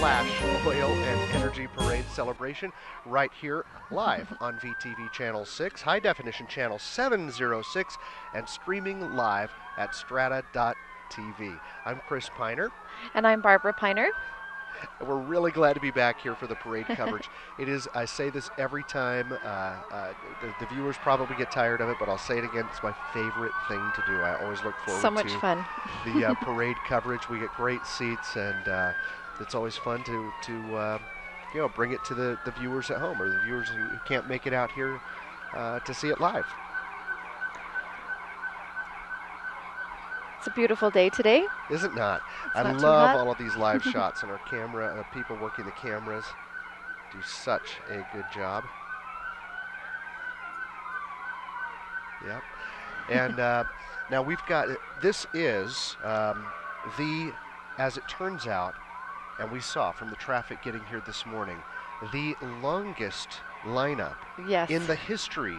Flash Oil and Energy Parade celebration right here live on VTV Channel 6, High Definition Channel 706, and streaming live at strata.tv. I'm Chris Piner. And I'm Barbara Piner. We're really glad to be back here for the parade coverage. It is, I say this every time, the viewers probably get tired of it, but I'll say it again, it's my favorite thing to do. I always look forward to so much fun. The parade coverage. We get great seats, and it's always fun to bring it to the viewers at home, or the viewers who can't make it out here to see it live. It's a beautiful day today. Is it not? I not love all of these live shots, and our camera, people working the cameras do such a good job. Yep. And now we've got, this is as it turns out, and we saw from the traffic getting here this morning, the longest lineup in the history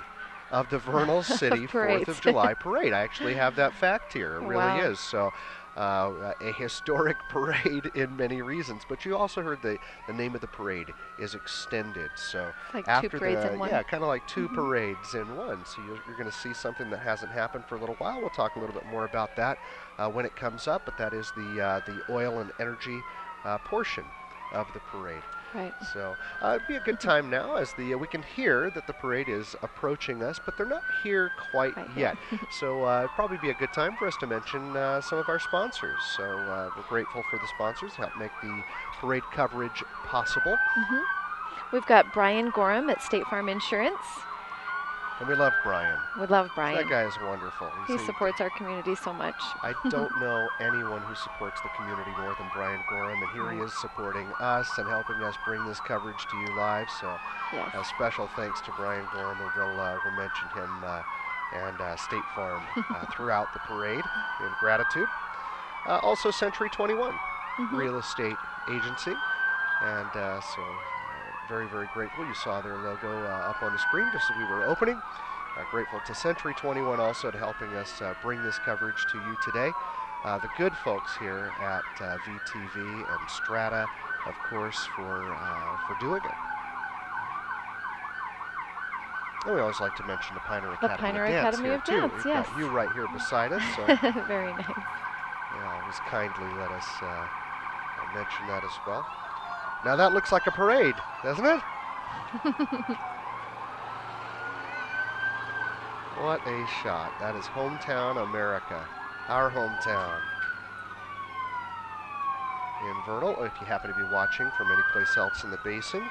of the Vernal City 4th of July parade. I actually have that fact here. It really is. So a historic parade in many reasons. But you also heard the name of the parade is extended. So like after two parades in one. Yeah, kind of like two parades in one. So you're going to see something that hasn't happened for a little while. We'll talk a little bit more about that when it comes up. But that is the oil and energy portion of the parade. Right. So it'd be a good time now as we can hear that the parade is approaching us, but they're not here quite yet. So it'd probably be a good time for us to mention some of our sponsors. So we're grateful for the sponsors to help make the parade coverage possible. We've got Brian Gorham at State Farm Insurance. And we love Brian. We love Brian. That guy is wonderful. He supports our community so much. I don't know anyone who supports the community more than Brian Gorham, and here he is supporting us and helping us bring this coverage to you live. So a special thanks to Brian Gorham. We'll mention him and State Farm throughout the parade in gratitude. Also Century 21 Real Estate Agency, and so very, very grateful. You saw their logo up on the screen just as we were opening. Grateful to Century 21 also to helping us bring this coverage to you today. The good folks here at VTV and Strata, of course, for doing it. And we always like to mention the Piner Academy of Dance. We've got you right here beside us. So very nice. Yeah, always kindly let us mention that as well. Now that looks like a parade, doesn't it? What a shot. That is hometown America, our hometown. In Vernal, if you happen to be watching from any place else in the basin.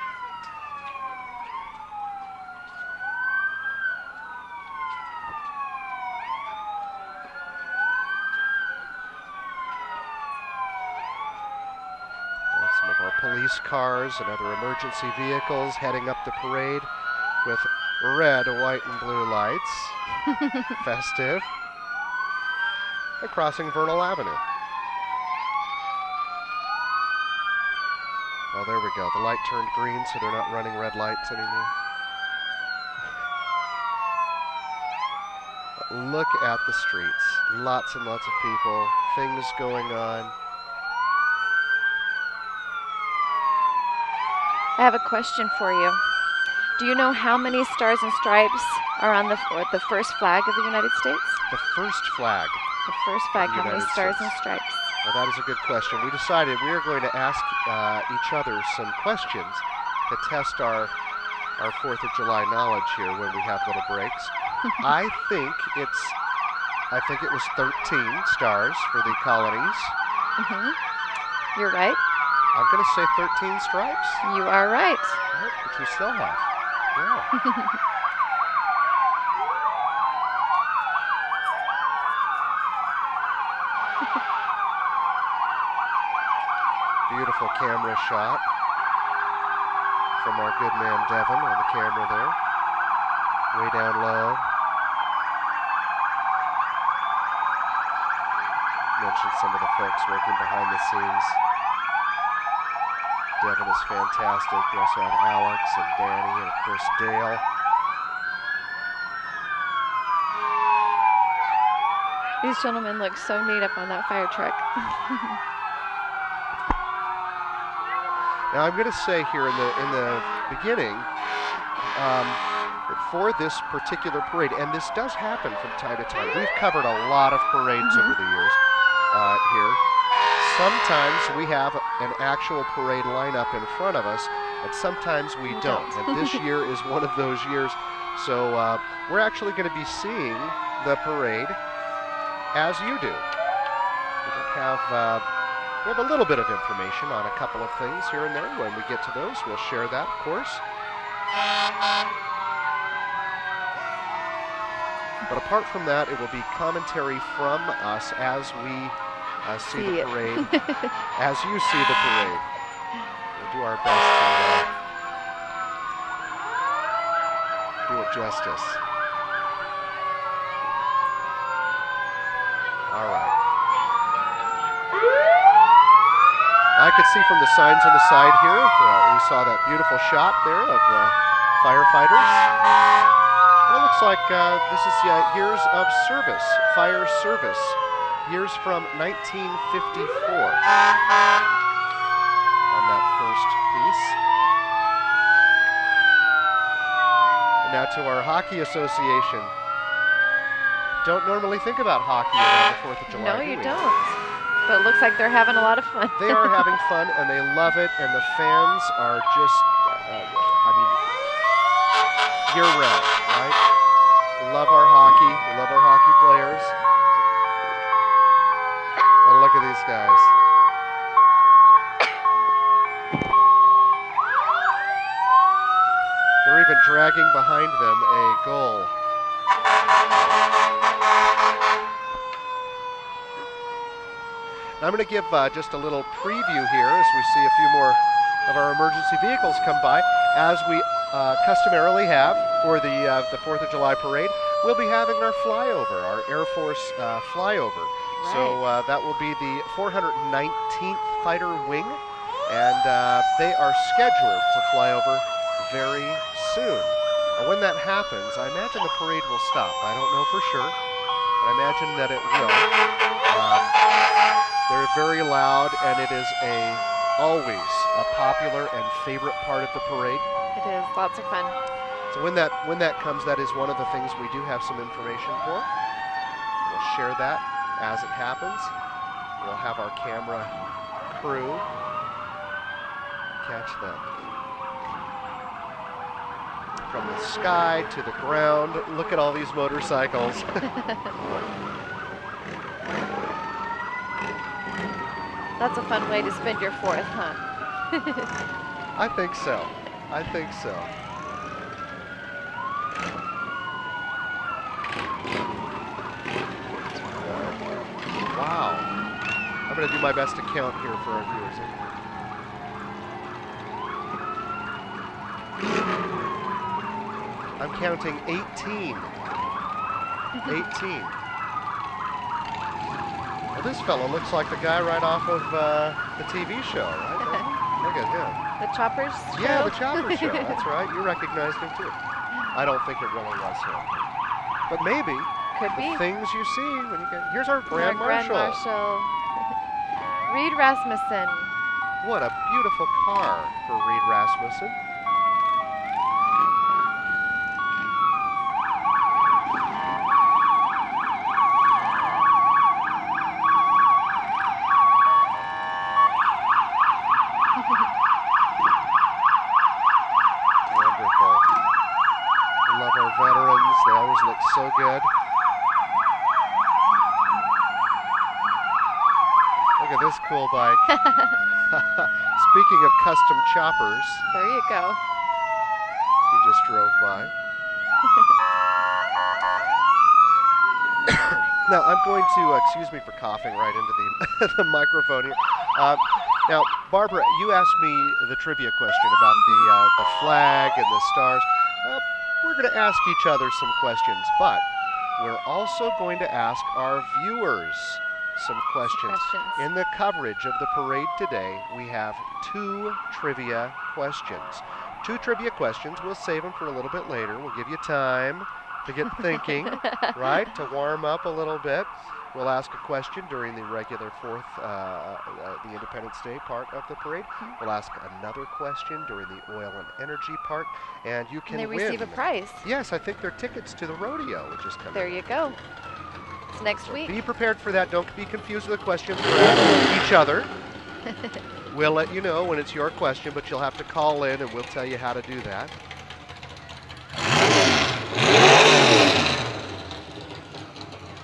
Some of our police cars and other emergency vehicles heading up the parade with red, white, and blue lights. Festive. And crossing Vernal Avenue. Oh, there we go. The light turned green, so they're not running red lights anymore. But look at the streets. Lots and lots of people. Things going on. I have a question for you. Do you know how many stars and stripes are on the first flag of the United States? The first flag. The first flag. How many stars and stripes? Well, that is a good question. We decided we are going to ask each other some questions to test our 4th of July knowledge here when we have little breaks. I think it was 13 stars for the colonies. You're right. I'm going to say 13 stripes. You are right. Which we still have. Yeah. Beautiful camera shot from our good man Devin on the camera there. Way down low. Mentioned some of the folks working behind the scenes. Devin is fantastic. We also have Alex and Danny and of course Dale. These gentlemen look so neat up on that fire truck. Now I'm going to say here in the beginning, for this particular parade, and this does happen from time to time. We've covered a lot of parades over the years here. Sometimes we have an actual parade lineup in front of us, and sometimes we don't. And this year is one of those years. So we're actually going to be seeing the parade as you do. We have a little bit of information on a couple of things here and there. When we get to those, we'll share that, of course. But apart from that, it will be commentary from us as we see the parade, as you see the parade. We'll do our best to do it justice. All right. I could see from the signs on the side here, we saw that beautiful shot there of the firefighters. It looks like this is years of service, fire service, years from 1954 on that first piece. And now to our Hockey Association. Don't normally think about hockey around the 4th of July. No, you don't. But it looks like they're having a lot of fun. They are having fun, and they love it, and the fans are just, year-round, right? We love our hockey. We love our hockey players. And look at these guys. They're even dragging behind them a goal. Now I'm going to give just a little preview here as we see a few more of our emergency vehicles come by. As we customarily have for the 4th of July parade, we'll be having our flyover, our Air Force flyover. Right. So that will be the 419th Fighter Wing, and they are scheduled to fly over very soon. And when that happens, I imagine the parade will stop. I don't know for sure, but I imagine that it will. They're very loud, and it is always a popular and favorite part of the parade. It is, lots of fun. So when that comes, that is one of the things we do have some information for. We'll share that as it happens. We'll have our camera crew catch them. From the sky to the ground, look at all these motorcycles. That's a fun way to spend your 4th, huh? I think so. I think so. Wow. I'm going to do my best to count here for our viewers. I'm counting 18. 18. Well, this fellow looks like the guy right off of the TV show, right? Look at him. The Choppers show? Yeah, the Choppers show. That's right. You recognized him, too. I don't think it really was him. But maybe. Could be. Things you see when you get... Here's our Grand Marshal. Grand Marshal. Reed Rasmussen. What a beautiful car for Reed Rasmussen. So good. Look at this cool bike. Speaking of custom choppers. There you go. He just drove by. Now, I'm going to, excuse me for coughing right into the microphone here. Now, Barbara, you asked me the trivia question about the flag and the stars. We're going to ask each other some questions, but we're also going to ask our viewers some questions. In the coverage of the parade today, we have 2 trivia questions. 2 trivia questions. We'll save them for a little bit later. We'll give you time to get thinking, right, to warm up a little bit. will ask a question during the regular the Independence Day part of the parade. We'll ask another question during the oil and energy part, and you can win. They receive a prize. Yes, I think they're tickets to the rodeo, which is coming. There you go. It's next week. Be prepared for that. Don't be confused with the questions for each other. We'll let you know when it's your question, but you'll have to call in, and we'll tell you how to do that.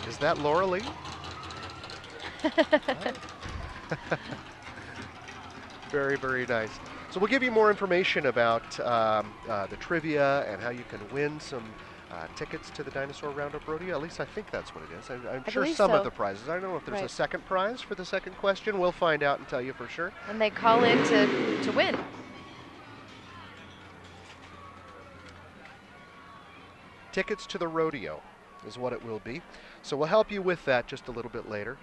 Is that Laura Lee? Very, very nice. So we'll give you more information about the trivia and how you can win some tickets to the Dinosaur Roundup Rodeo. At least I think that's what it is. I'm sure some of the prizes. I don't know if there's a second prize for the second question. We'll find out and tell you for sure. And they call in to win. Tickets to the rodeo is what it will be. So we'll help you with that just a little bit later.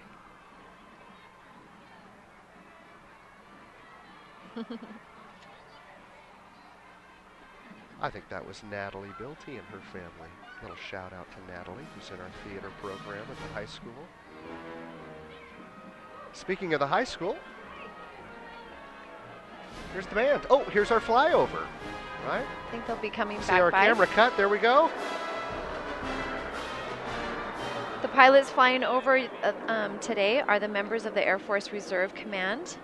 I think that was Natalie Bilty and her family. A little shout out to Natalie, who's in our theater program at the high school. Speaking of the high school, here's the band. Oh, here's our flyover, right? I think they'll be coming back. See our camera cut. There we go. The pilots flying over today are the members of the Air Force Reserve Command,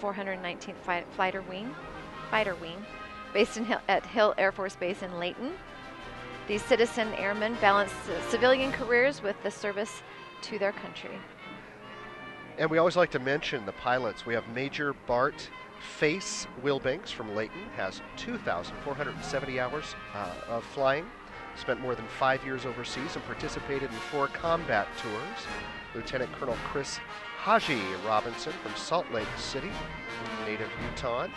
419th Fighter Wing, based at Hill Air Force Base in Layton. These citizen airmen balance civilian careers with the service to their country. And we always like to mention the pilots. We have Major Bart Face Wilbanks from Layton, has 2,470 hours of flying. Spent more than 5 years overseas and participated in 4 combat tours. Lieutenant Colonel Chris Haji Robinson from Salt Lake City, native Utah.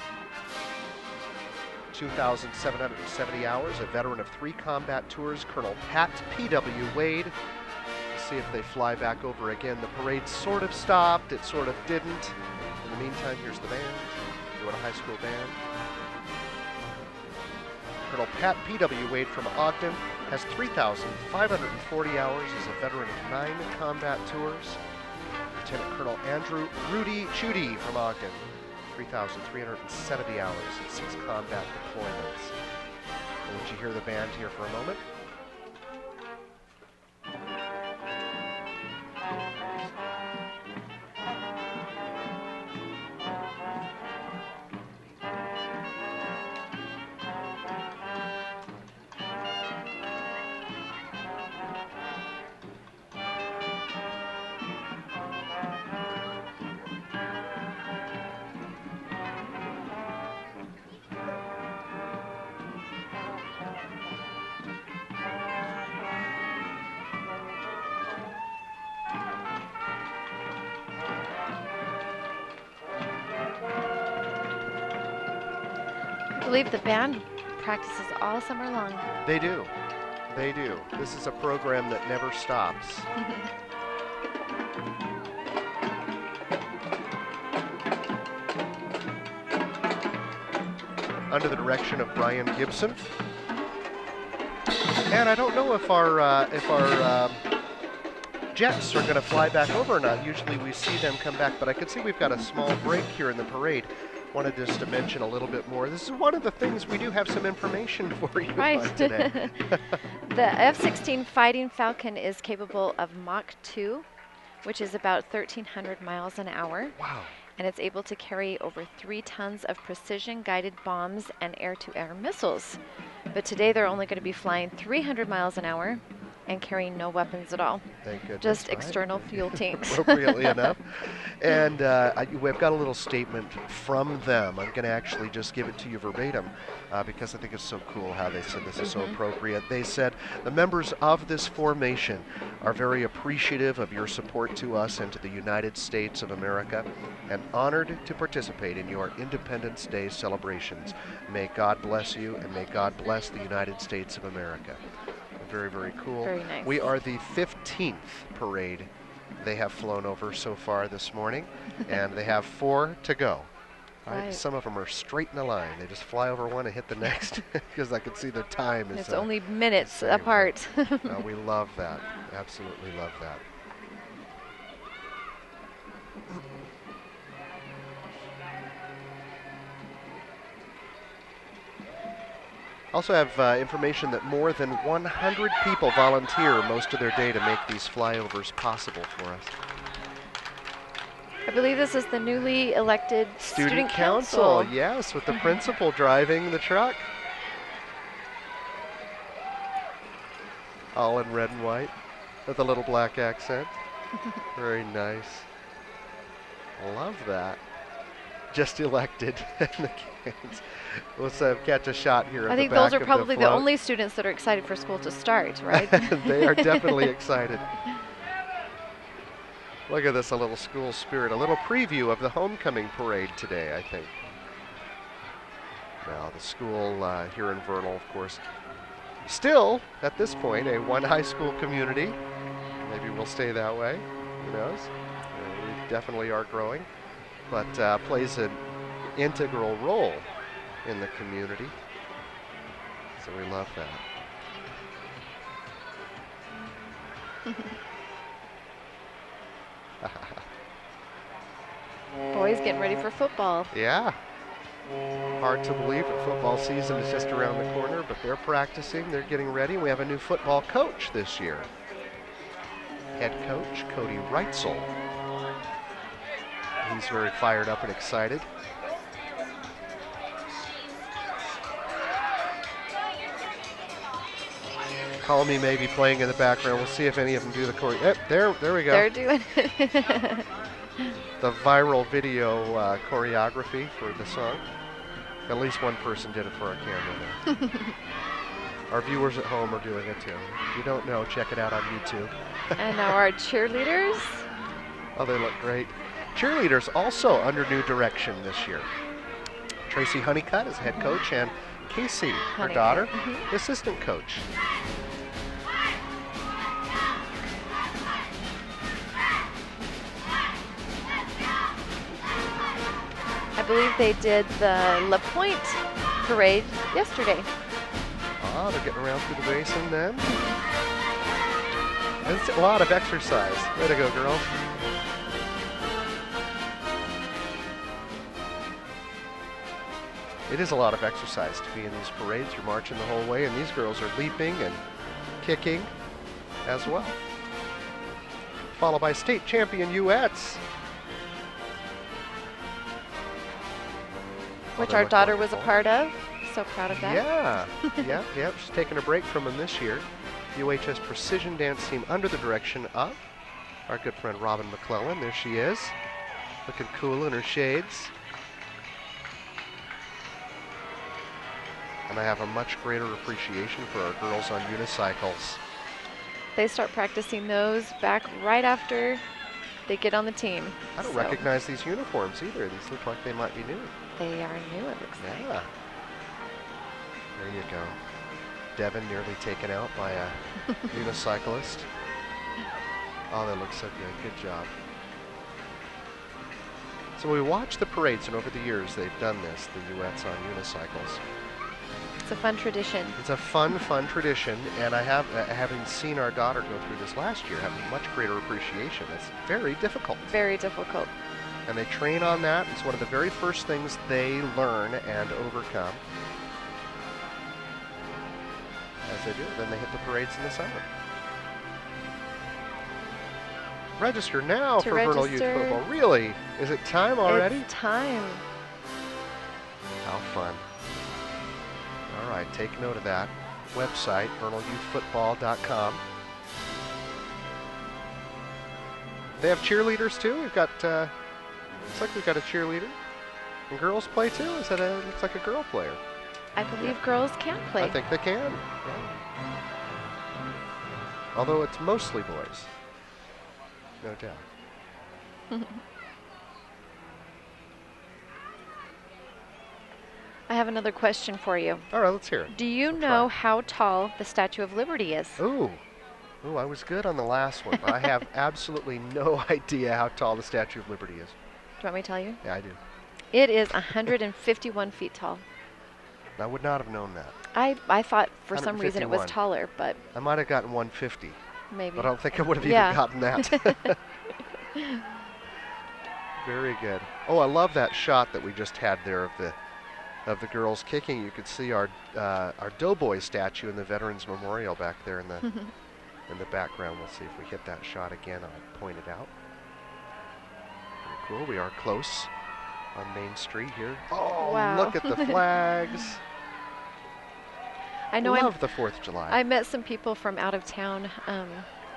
2,770 hours, a veteran of 3 combat tours. Colonel Pat P.W. Wade. Let's see if they fly back over again. The parade sort of stopped, it sort of didn't. In the meantime, here's the band. Doing a high school band. Colonel Pat P.W. Wade from Ogden has 3,540 hours as a veteran of 9 combat tours. Lieutenant Colonel Andrew Rudy Chudy from Ogden, 3,370 hours and 6 combat deployments. We'll let you hear the band here for a moment. I believe the band practices all summer long. They do. They do. This is a program that never stops. Under the direction of Brian Gibson. And I don't know if our jets are going to fly back over or not. Usually we see them come back, but I can see we've got a small break here in the parade. Wanted just to mention a little bit more. This is one of the things we do have some information for you on today. The F-16 Fighting Falcon is capable of Mach 2, which is about 1,300 miles an hour. Wow. And it's able to carry over 3 tons of precision-guided bombs and air-to-air missiles. But today they're only going to be flying 300 miles an hour and carrying no weapons at all. Thank goodness. Just external fuel tanks. Appropriately enough. And we've got a little statement from them. I'm going to actually just give it to you verbatim because I think it's so cool how they said this is so appropriate. They said, the members of this formation are very appreciative of your support to us and to the United States of America and honored to participate in your Independence Day celebrations. May God bless you and may God bless the United States of America. Very, very cool. Very nice. We are the 15th parade they have flown over so far this morning, and they have 4 to go. Right. Some of them are straight in a line. They just fly over one and hit the next because I can see the time is. It's only minutes apart. We love that. Absolutely love that. Also have information that more than 100 people volunteer most of their day to make these flyovers possible for us. I believe this is the newly elected Student Council. Yes, with the principal driving the truck. All in red and white with a little black accent. Very nice. Love that. Just elected. Let's catch a shot here. I think those are probably the only students that are excited for school to start, right? They are definitely excited. Look at this, a little school spirit. A little preview of the homecoming parade today, I think. Now, the school here in Vernal, of course, still, at this point, a one high school community. Maybe we'll stay that way. Who knows? We definitely are growing. But plays an integral role in the community. So we love that. Boys getting ready for football. Yeah. Hard to believe that football season is just around the corner, but they're practicing, they're getting ready. We have a new football coach this year. Head coach Cody Reitzel. He's very fired up and excited. Call Me may be playing in the background. We'll see if any of them do the choreo. Yep, there we go. They're doing it. The viral video choreography for the song. At least one person did it for our camera there. Our viewers at home are doing it too. If you don't know, check it out on YouTube. And now our cheerleaders. Oh, they look great. Cheerleaders also under new direction this year. Tracy Honeycutt is head coach, and Casey, her daughter, assistant coach. I believe they did the La Pointe parade yesterday. Oh, they're getting around through the basin then. It's a lot of exercise. Way to go, girls. It is a lot of exercise to be in these parades. You're marching the whole way, and these girls are leaping and kicking as well. Followed by state champion Uets. Which our daughter was a part of. So proud of that. Yeah, yeah. She's taking a break from them this year. UHS Precision Dance Team under the direction of our good friend Robin McClellan. There she is, looking cool in her shades. And I have a much greater appreciation for our girls on unicycles. They start practicing those back right after they get on the team. I don't recognize these uniforms either. These look like they might be new. They are new, it looks like. Yeah. There you go. Devin nearly taken out by a unicyclist. Oh, that looks so good. Good job. So we watched the parades, and over the years they've done this, the Uets on unicycles. It's a fun tradition. It's a fun tradition, and I have, having seen our daughter go through this last year, have a much greater appreciation. It's very difficult. Very difficult. And they train on that. It's one of the very first things they learn and overcome. As they do, then they hit the parades in the summer. Register now for Vernal Youth Football. Really? Is it time already? It's time. How fun. All right, take note of that. Website, VernalYouthFootball.com. They have cheerleaders too? We've got, looks like we've got a cheerleader. And girls play too? Is that looks like a girl player? I believe girls can play. I think they can. Yeah. Although it's mostly boys. No doubt. I have another question for you. All right, let's hear it. Do you know how tall the Statue of Liberty is? Ooh, I was good on the last one, but I have absolutely no idea how tall the Statue of Liberty is. Do you want me to tell you? Yeah, I do. It is 151 feet tall. I would not have known that. I thought for some reason it was taller, but... I might have gotten 150. Maybe. But I don't think I would have even gotten that. Very good. Oh, I love that shot that we just had there of the of the girls kicking. You could see our Doughboy statue in the Veterans Memorial back there in the in the background. We'll see if we hit that shot again. I'll point it out. Pretty cool. We are close on Main Street here. Oh, wow. Look at the flags. I know. Love the 4th of July. I met some people from out of town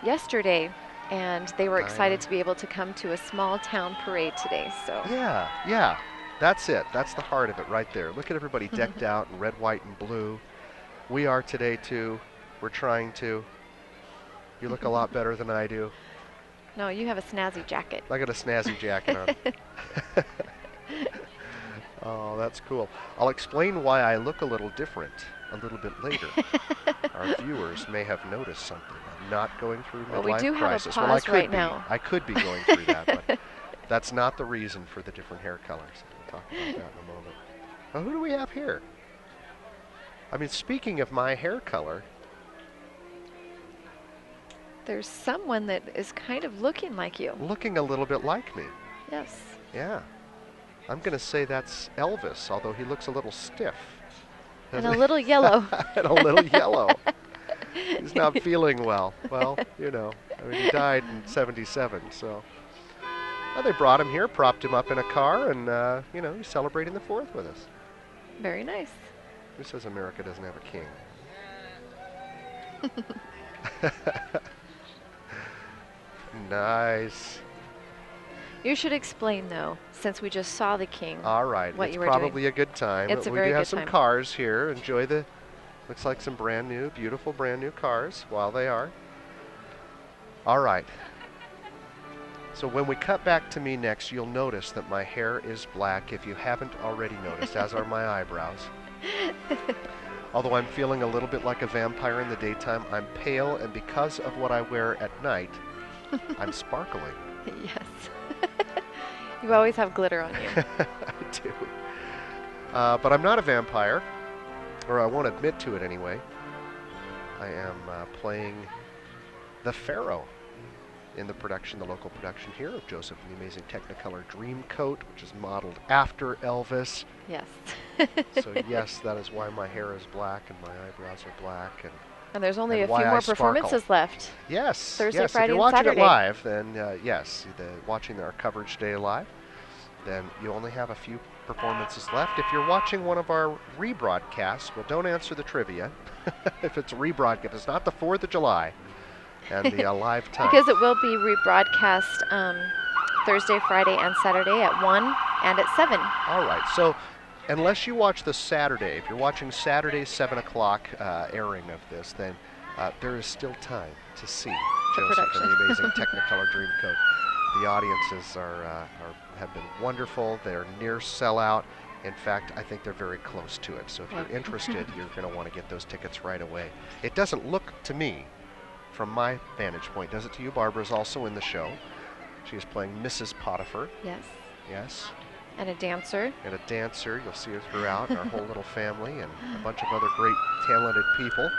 yesterday, and they were excited to be able to come to a small town parade today. So yeah, that's it. That's the heart of it right there. Look at everybody decked out in red, white, and blue. We are today too. We're trying to. You look a lot better than I do. No, you have a snazzy jacket. I got a snazzy jacket on. Oh, that's cool. I'll explain why I look a little different a little bit later. Our viewers may have noticed something. I'm not going through midlife crisis. Well, we do have a pause right now. I could be going through that, but that's not the reason for the different hair colors. We'll talk about that in a moment. Well, who do we have here? I mean, speaking of my hair color, there's someone that is kind of looking like you. Looking a little bit like me. Yes. Yeah. I'm going to say that's Elvis, although he looks a little stiff. And a little yellow. And a little yellow. He's not feeling well. Well, you know, I mean, he died in '77, so. Well, they brought him here, propped him up in a car, and, you know, he's celebrating the 4th with us. Very nice. Who says America doesn't have a king? Nice. You should explain, though, since we just saw the king. All right. What it's you were probably doing. A good time. It's a we very do have good some time. cars here. Enjoy the, looks like some brand new, beautiful brand new cars while they are. All right. So when we cut back to me next, you'll notice that my hair is black, if you haven't already noticed, as are my eyebrows. Although I'm feeling a little bit like a vampire in the daytime, I'm pale, and because of what I wear at night, I'm sparkling. Yes. You always have glitter on you. I do. But I'm not a vampire, or I won't admit to it anyway. I am playing the Pharaoh in the production, the local production here of Joseph and the Amazing Technicolor Dreamcoat, which is modeled after Elvis. Yes. So yes, that is why my hair is black and my eyebrows are black. And there's only a few why more I performances sparkle. left. Yes. Thursday, yes. Friday, if you're and watching Saturday. it live, then yes, watching our coverage day live, then you only have a few performances left. If you're watching one of our rebroadcasts, well, don't answer the trivia. If it's rebroadcast, if it's not the 4th of July and the live time. Because it will be rebroadcast Thursday, Friday, and Saturday at 1 and at 7. All right. So unless you watch the Saturday, if you're watching Saturday 7 o'clock airing of this, then there is still time to see Joseph and the Amazing Technicolor Dreamcoat. The audiences have been wonderful. They're near sellout. In fact, I think they're very close to it. So if you're interested, you're going to want to get those tickets right away. It doesn't look to me, from my vantage point, does it to you? Barbara's also in the show. She is playing Mrs. Potiphar. Yes. Yes. And a dancer. And a dancer. You'll see her throughout, and our whole little family, and a bunch of other great, talented people.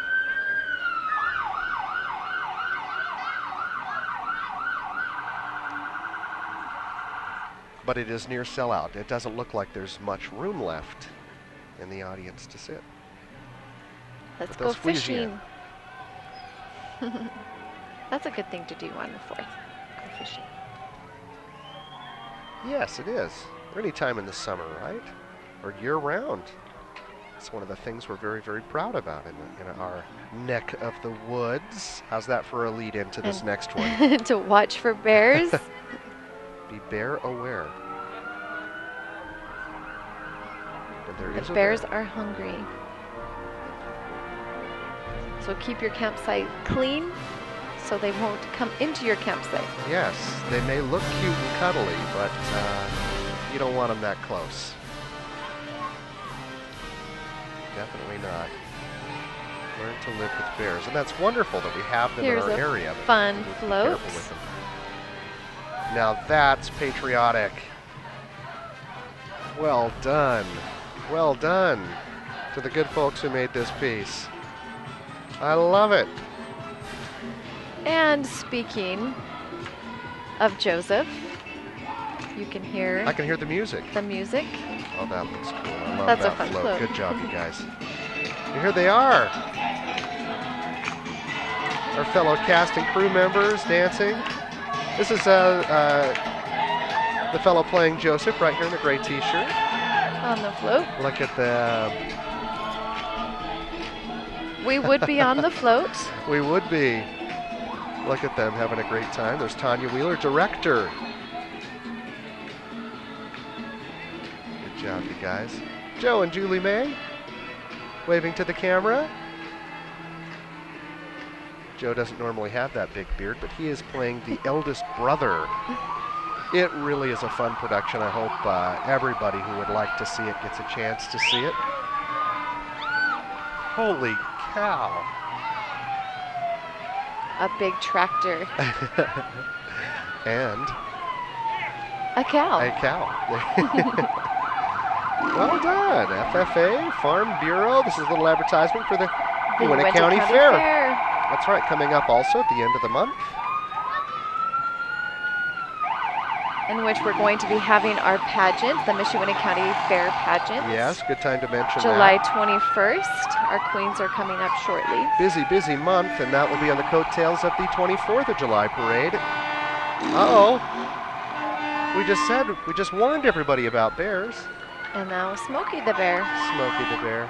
But it is near sellout. It doesn't look like there's much room left in the audience to sit. Let's go fishing. That's a good thing to do on the 4th. Go fishing. Yes, it is. Or any time in the summer, right? Or year-round. It's one of the things we're very, very proud about in our neck of the woods. How's that for a lead into this next one? To watch for bears. Be bear aware. And there is The a bears bear. are hungry. So keep your campsite clean so they won't come into your campsite. Yes, they may look cute and cuddly, but you don't want them that close. Definitely not. Learn to live with bears. And that's wonderful that we have them Here's in our a area. fun But be float. careful with them. Now that's patriotic. Well done. Well done to the good folks who made this piece. I love it. And speaking of Joseph, you can hear. I can hear the music. The music. Oh, that looks cool. I love That's that a fun float. float. Good job, you guys. And here they are. Our fellow cast and crew members dancing. This is the fellow playing Joseph right here in the gray t-shirt. On the float. Look at the... We would be on the float. We would be. Look at them having a great time. There's Tanya Wheeler, director. Good job, you guys. Joe and Julie May, waving to the camera. Joe doesn't normally have that big beard, but he is playing the eldest brother. It really is a fun production. I hope everybody who would like to see it gets a chance to see it. Holy cow. A big tractor. And a cow. A cow. Well done, FFA, Farm Bureau. This is a little advertisement for the Uinta County Fair. That's right, coming up also at the end of the month. In which we're going to be having our pageant, the Uinta County Fair pageant. Yes, good time to mention July that. 21st. Our queens are coming up shortly. Busy, busy month, and that will be on the coattails of the 24th of July parade. Uh-oh. We just warned everybody about bears. And now Smokey the Bear. Smokey the Bear.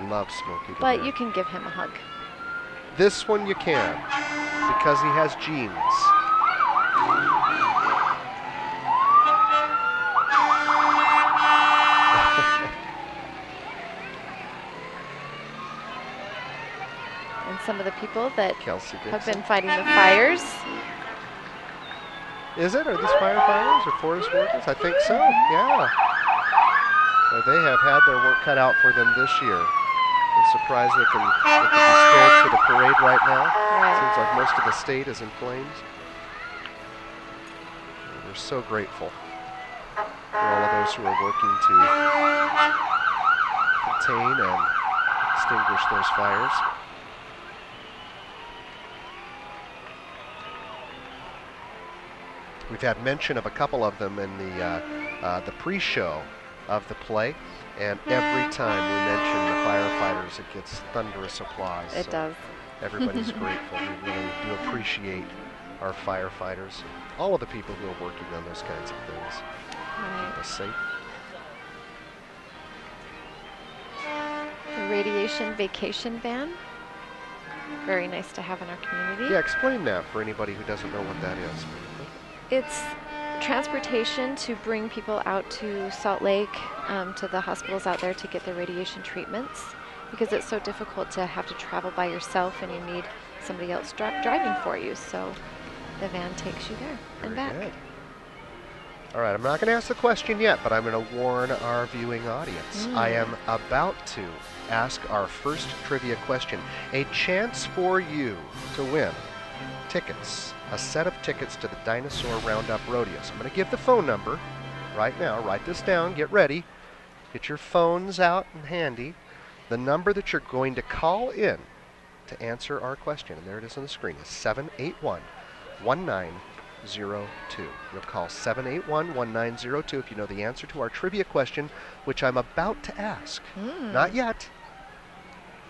Love Smokey the Bear. But you can give him a hug. This one you can, because he has genes. And some of the people that Kelsey have been fighting the fires. Is it? Are these firefighters or forest workers? I think so, yeah. Well, they have had their work cut out for them this year. I'm surprised they can be spared for the parade right now. Right. Seems like most of the state is in flames. And we're so grateful for all of those who are working to contain and extinguish those fires. We've had mention of a couple of them in the pre-show of the play, and every time we mention the firefighters, it gets thunderous applause. It does. Everybody's grateful. We really do appreciate our firefighters, all of the people who are working on those kinds of things. Right. Keep us safe. The radiation vacation van. Very nice to have in our community. Yeah, explain that for anybody who doesn't know what that is. It's transportation to bring people out to Salt Lake, to the hospitals out there to get their radiation treatments, because it's so difficult to have to travel by yourself and you need somebody else driving for you. So the van takes you there and back. Good. All right, I'm not going to ask the question yet, but I'm going to warn our viewing audience. I am about to ask our first trivia question. A chance for you to win tickets, a set of tickets to the Dinosaur Roundup Rodeo. So I'm going to give the phone number right now. Write this down. Get ready. Get your phones out and handy. The number that you're going to call in to answer our question, and there it is on the screen, is 781-1902. You'll call 781-1902 if you know the answer to our trivia question, which I'm about to ask. Not yet,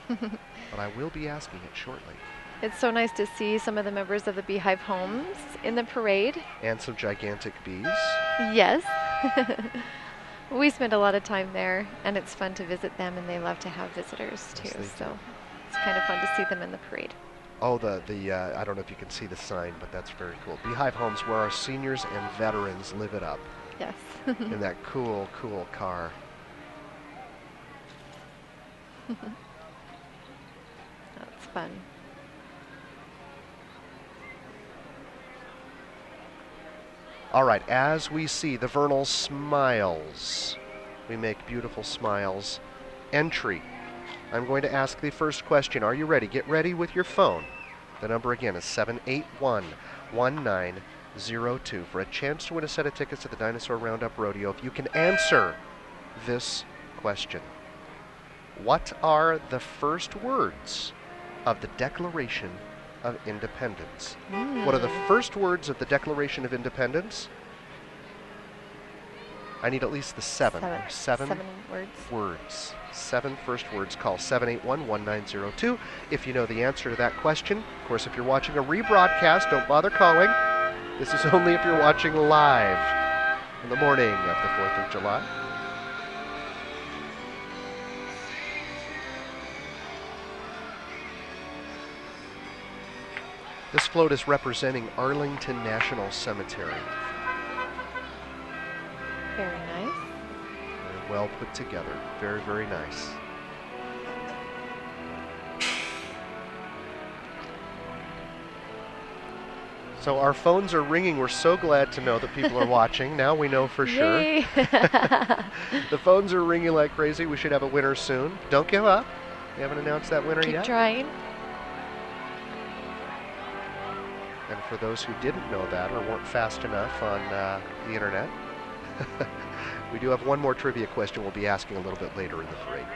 but I will be asking it shortly. It's so nice to see some of the members of the Beehive Homes in the parade. And some gigantic bees. Yes. We spend a lot of time there, and it's fun to visit them, and they love to have visitors too. Yes, so it's kind of fun to see them in the parade. Oh, I don't know if you can see the sign, but that's very cool. Beehive Homes, where our seniors and veterans live it up. Yes. In that cool, cool car. That's fun. All right, as we see the vernal smiles, we make beautiful smiles. Entry. I'm going to ask the first question. Are you ready? Get ready with your phone. The number again is 781-1902 for a chance to win a set of tickets to the Dinosaur Roundup Rodeo if you can answer this question. What are the first words of the Declaration of Independence? What are the first words of the Declaration of Independence? I need at least the seven. Seven words. 7 first words. Call 781-1902 if you know the answer to that question. Of course, if you're watching a rebroadcast, don't bother calling. This is only if you're watching live in the morning of the 4th of July. This float is representing Arlington National Cemetery. Very nice. Very well put together. Very, very nice. So our phones are ringing. We're so glad to know that people are watching. Now we know for sure. The phones are ringing like crazy. We should have a winner soon. Don't give up. We haven't announced that winner yet. Keep trying. And for those who didn't know that or weren't fast enough on the internet, we do have one more trivia question we'll be asking a little bit later in the parade.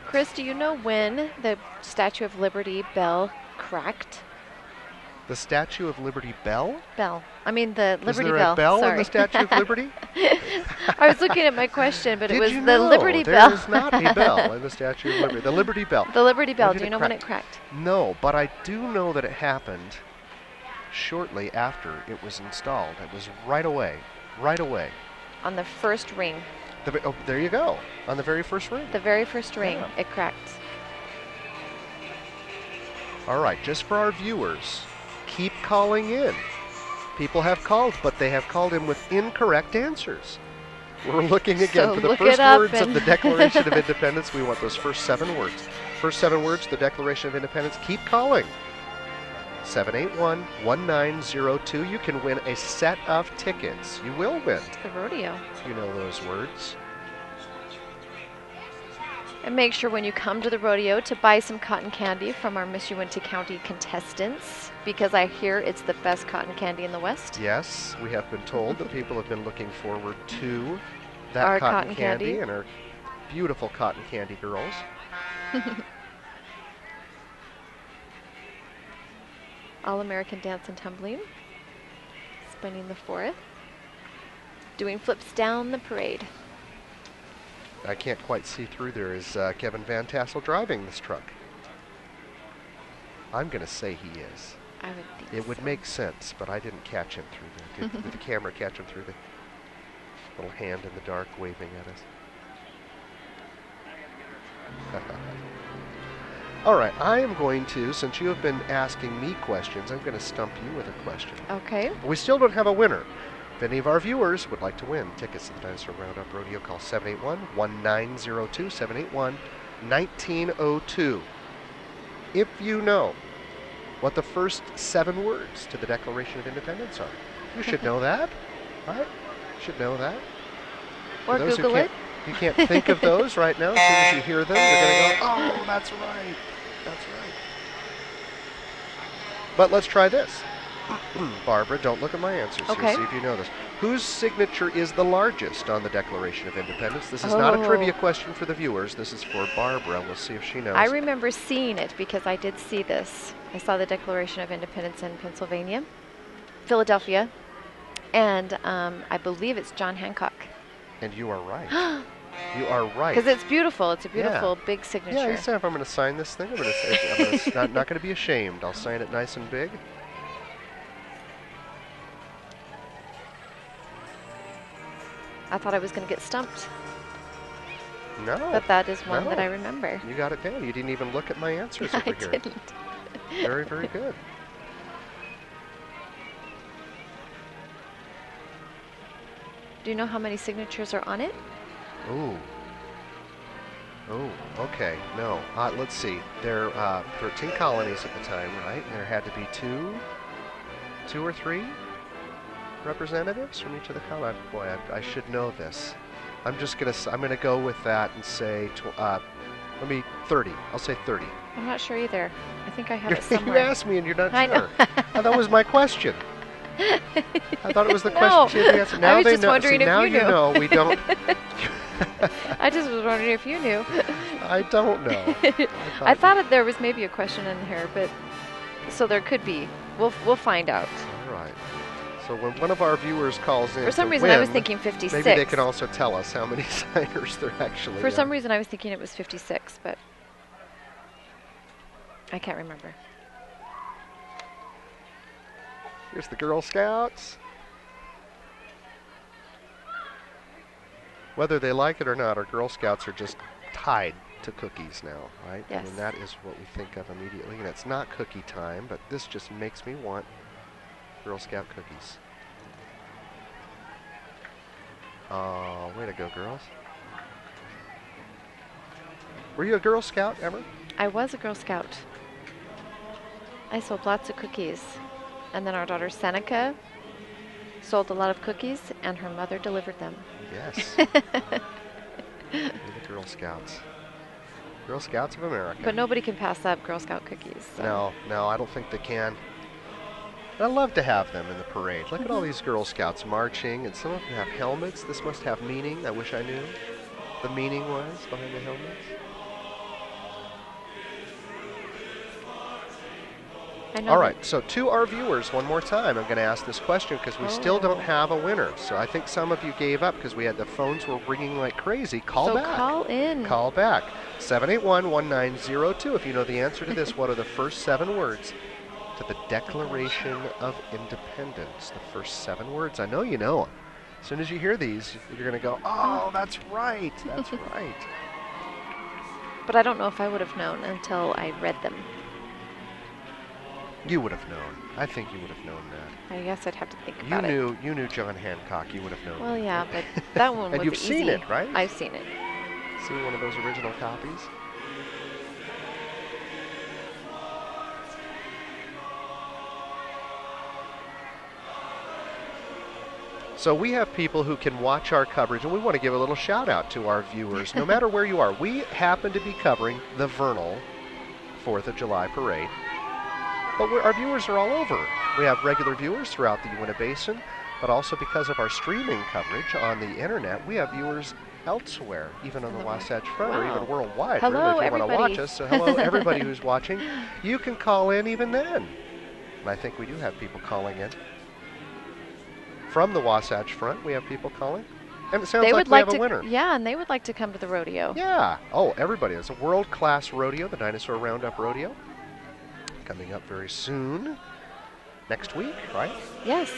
Chris, do you know when the Statue of Liberty bell cracked? The Statue of Liberty bell? Bell. I mean the Liberty Bell. Is there a bell Sorry. in the Statue of Liberty? I was looking at my question, but it was the Liberty Bell. There is not a bell in the Statue of Liberty. The Liberty Bell. The Liberty Bell. Do you know when it cracked? No, but I do know that it happened shortly after it was installed. It was right away. Right away. On the first ring. Oh, there you go. On the very first ring. The very first ring, it cracked. All right, just for our viewers, keep calling in. People have called, but they have called in with incorrect answers. We're looking again for the first words of the Declaration of Independence. We want those first 7 words. First 7 words, the Declaration of Independence. Keep calling. 781-1902. You can win a set of tickets. You will win. The rodeo. You know those words. And make sure when you come to the rodeo to buy some cotton candy from our Miss Uinta County contestants, because I hear it's the best cotton candy in the West. Yes, we have been told that people have been looking forward to that our cotton candy and our beautiful cotton candy girls. All-American Dance and Tumbling. Spinning the 4th. Doing flips down the parade. I can't quite see through there. Is Kevin Van Tassel driving this truck? I'm going to say he is. I would think It would make sense, but I didn't catch him through did the camera catch him through the little hand in the dark waving at us? All right, I am going to, since you have been asking me questions, I'm going to stump you with a question. Okay. We still don't have a winner. If any of our viewers would like to win tickets to the Dinosaur Roundup Rodeo, call 781-1902, 781-1902. If you know what the first 7 words to the Declaration of Independence are. You should know that, right? You should know that. Or Google it. You can't think of those right now. As soon as you hear them, you're going to go, oh, that's right. That's right. But let's try this. Barbara, don't look at my answers here. See if you know this. Whose signature is the largest on the Declaration of Independence? This is not a trivia question for the viewers. This is for Barbara. We'll see if she knows. I remember seeing it because I did see this. I saw the Declaration of Independence in Pennsylvania, Philadelphia, and I believe it's John Hancock. And you are right. You are right. Because it's beautiful. It's a beautiful big signature. Yeah, he said if I'm going to sign this thing, I'm not going to be ashamed. I'll sign it nice and big. I thought I was going to get stumped. No. But that is one that I remember. You got it down. You didn't even look at my answers over here. I didn't. Very, very good. Do you know how many signatures are on it? Ooh. Oh, okay. No. Let's see. There are 13 colonies at the time, right? There had to be two or three representatives from each of the colonies. Boy, I should know this. I'm gonna go with that and say 30. I'll say 30. I'm not sure either. I think I have it somewhere. You asked me and you're not sure. I know. That was my question. I thought it was the question. Now I was just wondering if now you knew. You know we don't. I just was wondering if you knew. I don't know. I thought there was maybe a question in here, but So there could be. We'll find out. All right. So when one of our viewers calls in, for some reason win, I was thinking 56. Maybe they can also tell us how many signers there actually are. For some reason I was thinking it was 56, but I can't remember. Here's the Girl Scouts. Whether they like it or not, our Girl Scouts are just tied to cookies now, right? Yes. I mean, that is what we think of immediately. And it's not cookie time, but this just makes me want Girl Scout cookies. Oh, way to go, girls. Were you a Girl Scout ever? I was a Girl Scout. I sold lots of cookies. And then our daughter Seneca sold a lot of cookies, and her mother delivered them. Yes. You're the Girl Scouts. Girl Scouts of America. But nobody can pass up Girl Scout cookies. So. No, I don't think they can. I'd love to have them in the parade. Look at all these Girl Scouts marching, and some of them have helmets. This must have meaning. I wish I knew the meaning was behind the helmets. All right, so to our viewers, one more time, I'm going to ask this question because we still don't have a winner. So I think some of you gave up because the phones were ringing like crazy. Call back. Call in. Call back. 781-1902. If you know the answer to this, what are the first 7 words to the Declaration of Independence? The first 7 words. I know you know them. As soon as you hear these, you're going to go, oh, that's right. That's right. But I don't know if I would have known until I read them. You would have known. I think you would have known that. I guess I'd have to think about it. You knew John Hancock. You would have known. Well, yeah, but that one was and you've easy. seen it, right? I've seen it. Seen one of those original copies? So we have people who can watch our coverage, and we want to give a little shout out to our viewers, no matter where you are. We happen to be covering the vernal 4th of July parade. But our viewers are all over. We have regular viewers throughout the Uinta Basin, but also because of our streaming coverage on the internet, we have viewers elsewhere, even on the Wasatch Front, or even worldwide. Hello, really, if you everybody. want to watch us. So hello, everybody who's watching. You can call in even then. And I think we do have people calling in. From the Wasatch Front, we have people calling. And it sounds like we have a winner. Yeah, and they would like to come to the rodeo. Yeah. Oh, everybody. It's a world-class rodeo, the Dinosaur Roundup Rodeo. Coming up very soon. Next week, right? Yes.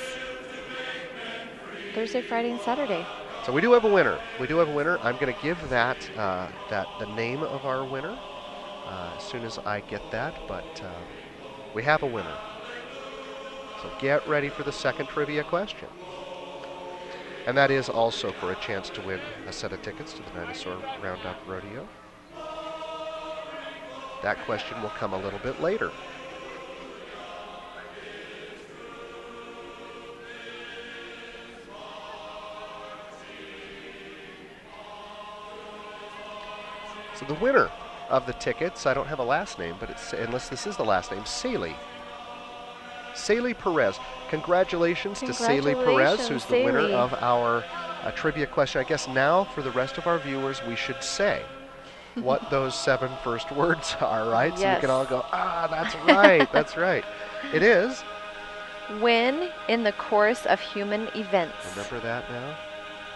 Thursday, Friday, and Saturday. So we do have a winner. We do have a winner. I'm going to give that the name of our winner as soon as I get that. But we have a winner. So get ready for the second trivia question. And that is also for a chance to win a set of tickets to the Dinosaur Roundup Rodeo. That question will come a little bit later. So the winner of the tickets, I don't have a last name, but it's, unless this is the last name, Saley Perez. Congratulations to Saley Perez, who's the winner of our trivia question. I guess now for the rest of our viewers, we should say what those 7 first words are, right? Yes. So you can all go, that's right, that's right. It is. When in the course of human events. Remember that now?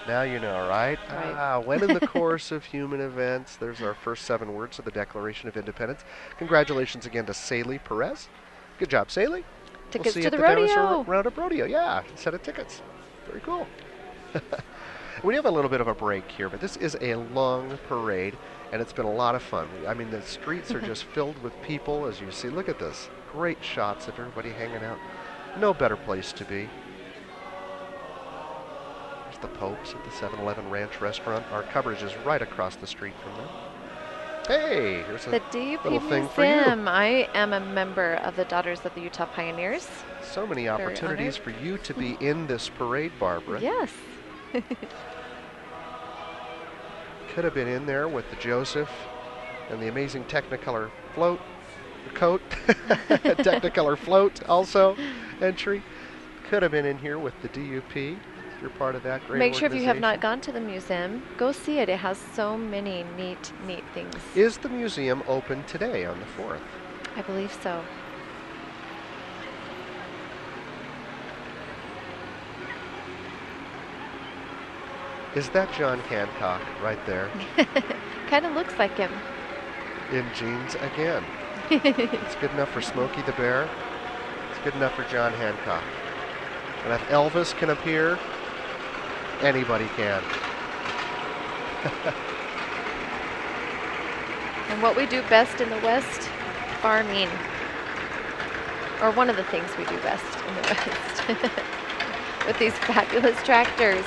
Now you know, right? Right. When in the course of human events. There's our first 7 words of the Declaration of Independence. Congratulations again to Saley Perez. Good job, Saley. Tickets we'll see to you the at the rodeo. Dinosaur Roundup Rodeo. Yeah, set of tickets. Very cool. We have a little bit of a break here, but this is a long parade, and it's been a lot of fun. I mean, the streets are just filled with people, as you see. Look at this. Great shots of everybody hanging out. No better place to be. There's the Popes at the 7-Eleven Ranch Restaurant. Our coverage is right across the street from them. Hey, here's a the DUP little thing for you. Museum. I am a member of the Daughters of the Utah Pioneers. So many opportunities for you to be in this parade, Barbara. Yes. Could have been in there with the Joseph and the amazing Technicolor float, coat, Technicolor float also entry. Could have been in here with the DUP. If you're part of that great Make sure if you have organization. not gone to the museum, go see it. It has so many neat things. Is the museum open today on the 4th? I believe so. Is that John Hancock right there? Kind of looks like him. In jeans again. It's good enough for Smokey the Bear. It's good enough for John Hancock. And if Elvis can appear, anybody can. And what we do best in the West, farming. Or one of the things we do best in the West. With these fabulous tractors.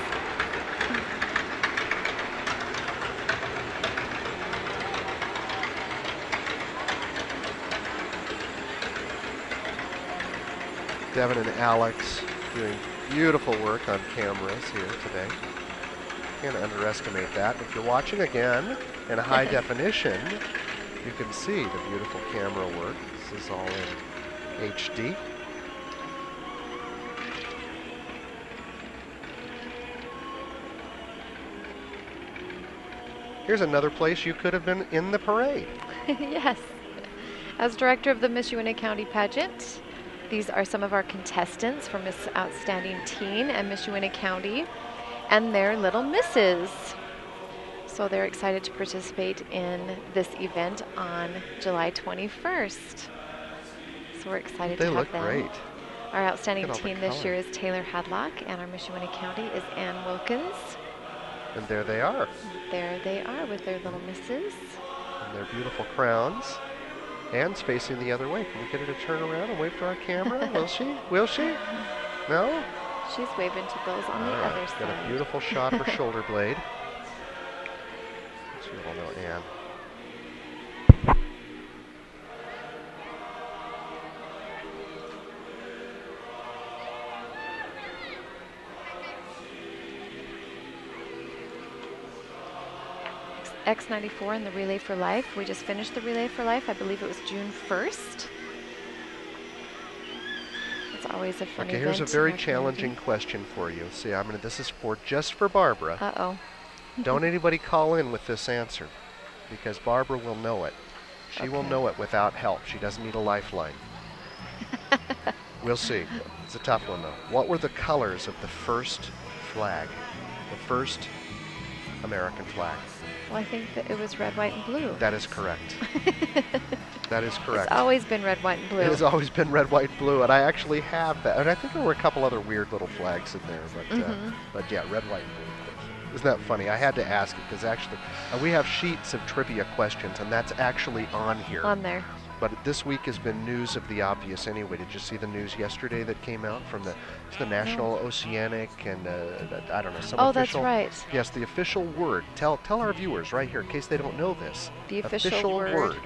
Devin and Alex doing beautiful work on cameras here today. Can't underestimate that. If you're watching again in a high definition, you can see the beautiful camera work. This is all in HD. Here's another place you could have been in the parade. Yes. As director of the Miss UNA County pageant, these are some of our contestants for Miss Outstanding Teen and Miss UNA County and their little misses. So they're excited to participate in this event on July 21st. So we're excited to have them. They look great. Our Outstanding Teen this year is Taylor Hadlock, and our Miss UNA County is Ann Wilkins. And there they are. There they are with their little misses. And their beautiful crowns. Anne's facing the other way. Can we get her to turn around and wave to our camera? Will she? Will she? No? She's waving to those on the other side. Got a beautiful shot of her shoulder blade. So you all know Anne. X94 in the Relay for Life. We just finished the Relay for Life. I believe it was June 1st. It's always a fun event. Okay, here's a very challenging question for you. See, this is just for Barbara. Uh-oh. Don't anybody call in with this answer, because Barbara will know it. She will know it without help. She doesn't need a lifeline. We'll see. It's a tough one, though. What were the colors of the first flag? The first American flag? Well, I think that it was red, white, and blue. That is correct. That is correct. It's always been red, white, and blue. It has always been red, white, and blue, and I actually have that. And I think there were a couple other weird little flags in there, but yeah, red, white, and blue. Isn't that funny? I had to ask it because actually we have sheets of trivia questions, and that's actually on here. On there. But this week has been news of the obvious anyway. Did you see the news yesterday that came out from the National Oceanic and I don't know, some official. Oh, that's right. Yes, the official word. Tell our viewers right here in case they don't know this. The official word.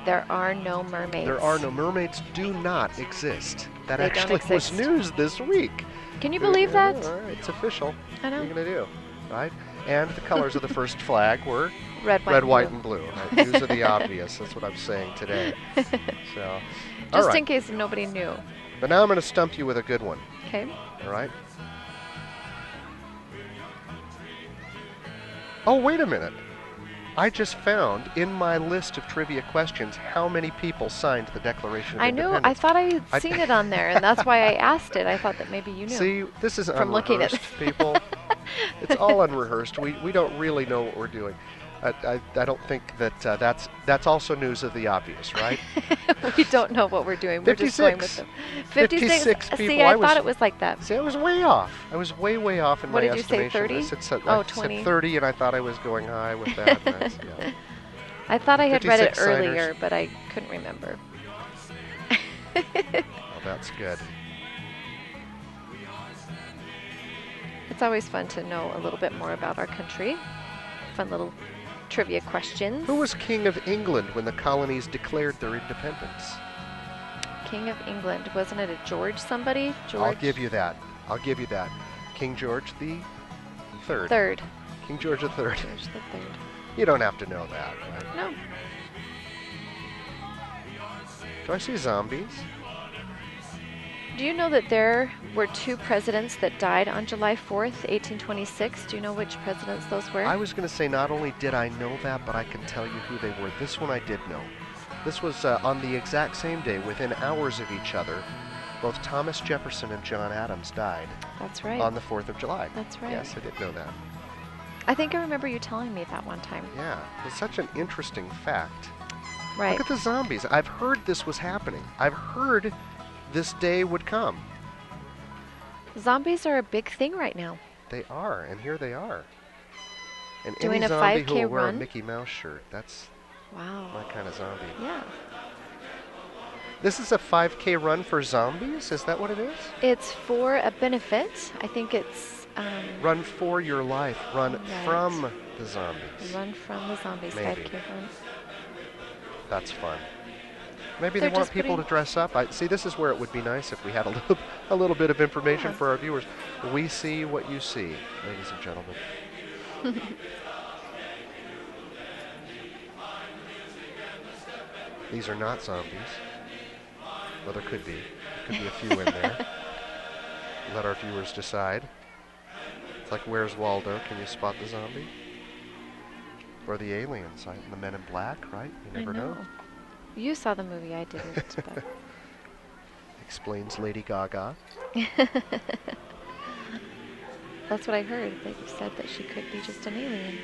There are no mermaids. There are no mermaids. Do not exist. That actually was news this week. Can you believe that? All right, it's official. I know. What are you gonna do, right? And the colors of the first flag were red, white, and blue. Right? News of the obvious. That's what I'm saying today. So, just in case nobody knew. But now I'm going to stump you with a good one. Okay. All right. Oh, wait a minute. I just found in my list of trivia questions how many people signed the Declaration of Independence. I thought I had seen it on there, and that's why I asked it. I thought that maybe you knew. See, this is from looking at people. It's all unrehearsed. We don't really know what we're doing. I don't think that that's also news of the obvious, right? We don't know what we're doing. We're just going with them. 56 people. See, I thought it was like that. See, I was way off. I was way off in my estimation. What did you say, 30? I said 30, and I thought I was going high with that. Yeah. I thought I had read it earlier, but I couldn't remember. Well, that's good. It's always fun to know a little bit more about our country. Fun little trivia questions. Who was King of England when the colonies declared their independence? King of England. Wasn't it a George somebody? George? I'll give you that. King George the Third. Third. King George the Third. George the Third. You don't have to know that, right? No. Do I see zombies? Do you know that there were 2 presidents that died on July 4th, 1826? Do you know which presidents those were? I was going to say not only did I know that, but I can tell you who they were. This one I did know. This was on the exact same day, within hours of each other, Both Thomas Jefferson and John Adams died. That's right. On the 4th of July. That's right. Yes, I did know that. I think I remember you telling me that one time. Yeah, it's such an interesting fact. Right. Look at the zombies. I've heard this was happening. I've heard this day would come. Zombies are a big thing right now. They are, and here they are. And doing any a zombie 5K who will wear a run? Mickey Mouse shirt, that's Wow. my kind of zombie. Yeah. This is a 5K run for zombies? Is that what it is? It's for a benefit. I think it's... run for your life. Run right. from the zombies. Run from the zombies. Maybe. 5K run. That's fun. Maybe They're they want just people to dress up. See, this is where it would be nice if we had a little bit of information for our viewers. We see what you see, ladies and gentlemen. These are not zombies. Well, there could be. There could be a few in there. Let our viewers decide. It's like Where's Waldo? Can you spot the zombie? Or the aliens, right? And the Men in Black, right? You never know. You saw the movie, I didn't. But. Explains Lady Gaga. That's what I heard. That you said that she could be just an alien.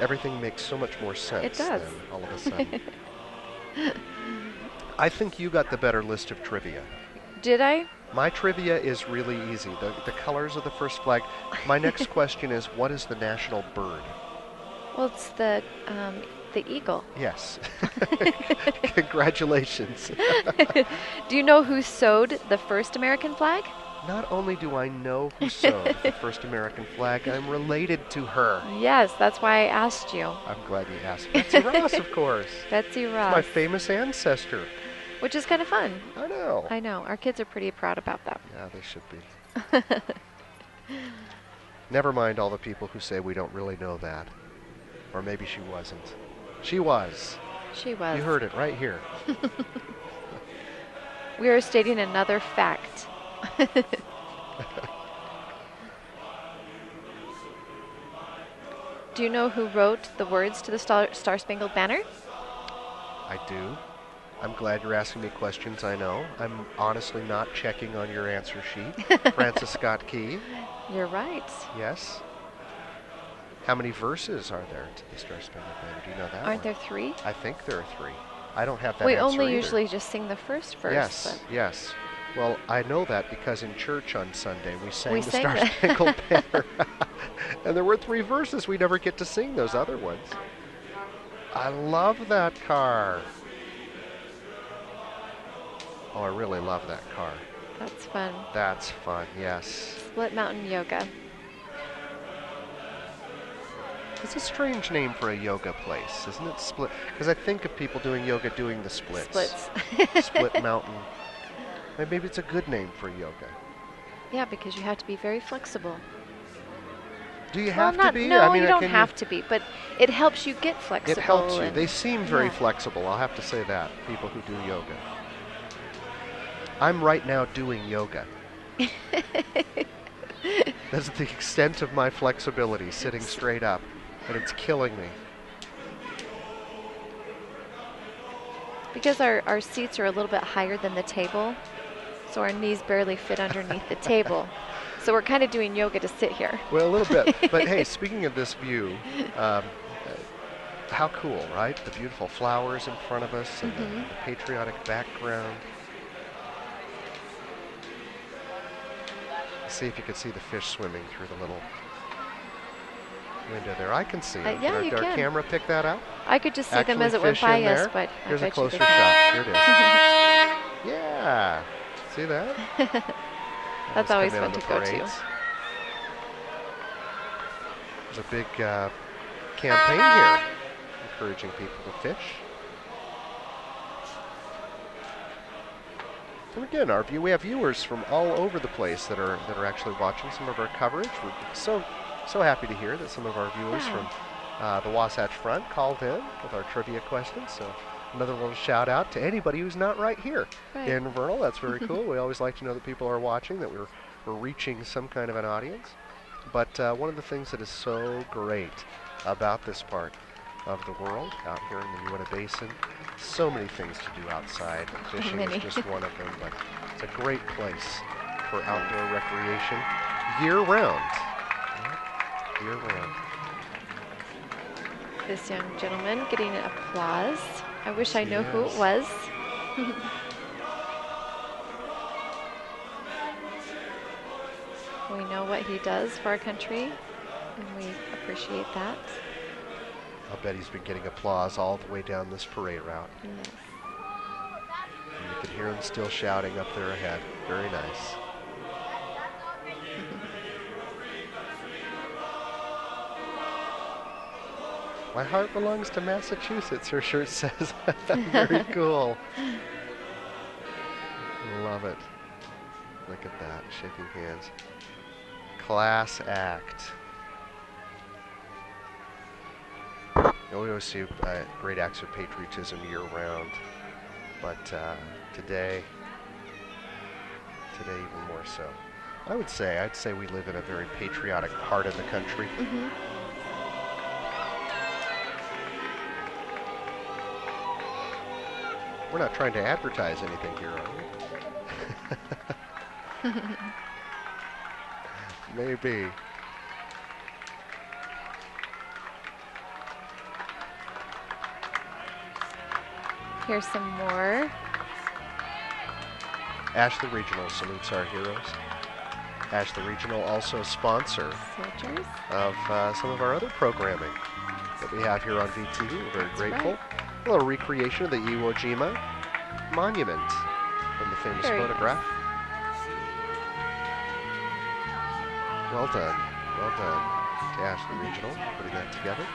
Everything makes so much more sense. It does. Then, all of a sudden. I think you got the better list of trivia. Did I? My trivia is really easy. The colors of the first flag. My next question is, what is the national bird? Well, it's the eagle. Yes. Congratulations. Do you know who sewed the first American flag? Not only do I know who sewed the first American flag, I'm related to her. Yes, that's why I asked you. I'm glad you asked. Betsy Ross, of course. Betsy Ross. My famous ancestor. Which is kind of fun. I know. I know. Our kids are pretty proud about that. Yeah, they should be. Never mind all the people who say we don't really know that. Or maybe she wasn't. She was. She was. You heard it right here. We are stating another fact. Do you know who wrote the words to the Star-Spangled Banner? I do. I'm glad you're asking me questions I know. I'm honestly not checking on your answer sheet. Francis Scott Key. You're right. Yes. How many verses are there to the Star-Spangled Banner? Do you know that? Aren't there 3? I think there are 3. I don't have that We answer only either. usually just sing the first verse. Yes, yes. Well, I know that because in church on Sunday we sang the sang Star-Spangled Banner. And there were 3 verses. We never get to sing those other ones. I love that car. Oh, I really love that car. That's fun. That's fun, yes. Split Mountain Yoga. It's a strange name for a yoga place, isn't it? Split, because I think of people doing yoga doing the splits. Split Mountain. Maybe it's a good name for yoga. Yeah, because you have to be very flexible. Do you have to be? No, I mean, you don't have to be, but it helps you get flexible. It helps you. They seem very flexible, I'll have to say that, people who do yoga. I'm right now doing yoga. That's the extent of my flexibility, sitting straight up, and it's killing me. Because our seats are a little bit higher than the table, so our knees barely fit underneath the table. So we're kind of doing yoga to sit here. Well, a little bit. But hey, speaking of this view, how cool, right? The beautiful flowers in front of us and the patriotic background. See if you can see the fish swimming through the little window there. I can see them. Yeah, Did our camera pick that up? I could just see them as it went by us, but here's I a bet closer you shot. Here it is. Yeah. See that? That's always fun to go to. There's a big campaign here encouraging people to fish. And again, we have viewers from all over the place that are actually watching some of our coverage. We're so happy to hear that some of our viewers from the Wasatch Front called in with our trivia questions. So another little shout out to anybody who's not right here in Vernal. That's very cool. We always like to know that people are watching, that we're reaching some kind of an audience. But one of the things that is so great about this part of the world out here in the Uinta Basin So many things to do outside. Fishing is just one of them, but it's a great place for outdoor recreation year-round. Year-round. This young gentleman getting applause. I wish I knew who it was. We know what he does for our country, and we appreciate that. I'll bet he's been getting applause all the way down this parade route. Yes. And you can hear him still shouting up there ahead. Very nice. My heart belongs to Massachusetts, her shirt says. Very cool. Love it. Look at that, shaking hands. Class act. We always see great acts of patriotism year-round, but today even more so. I'd say we live in a very patriotic part of the country. Mm-hmm. We're not trying to advertise anything here, are we? Maybe. Here's some more. Ashley Regional salutes our heroes. Ashley Regional also sponsor Soldiers of some of our other programming that we have here on VTV. We're very grateful. Right. A little recreation of the Iwo Jima monument from the famous photograph. Nice. Well done. Well done to Ashley Regional putting that together.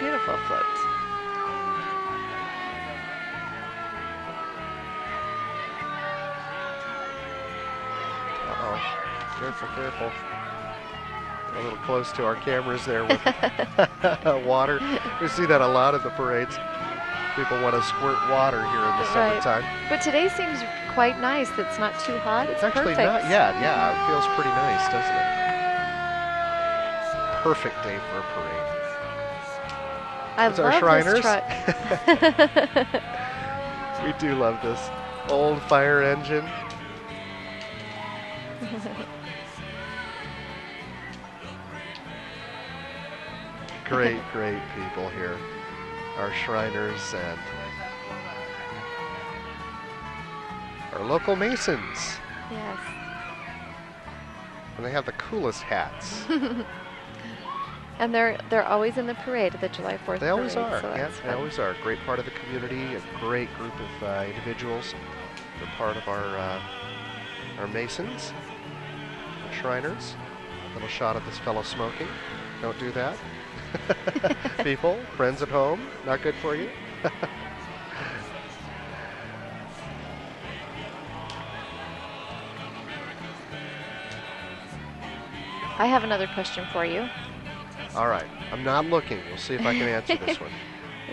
Beautiful float. Uh-oh. Careful, careful. A little close to our cameras there with water. We see that a lot at the parades. People want to squirt water here in the summertime. But today seems quite nice. It's not too hot. It's actually perfect. not. Yeah, it feels pretty nice, doesn't it? Perfect day for a parade. I It's love our Shriners. this truck. We do love this old fire engine. Great, great people here. Our Shriners and our local Masons. Yes. And they have the coolest hats. And they're always in the parade, the July 4th They always parade, are. so Yeah, that's they fun. always are. Great part of the community, a great group of individuals. They're part of our Masons, our Shriners. Little shot of this fellow smoking. Don't do that. People, friends at home, not good for you. I have another question for you. All right, I'm not looking. We'll see if I can answer this one.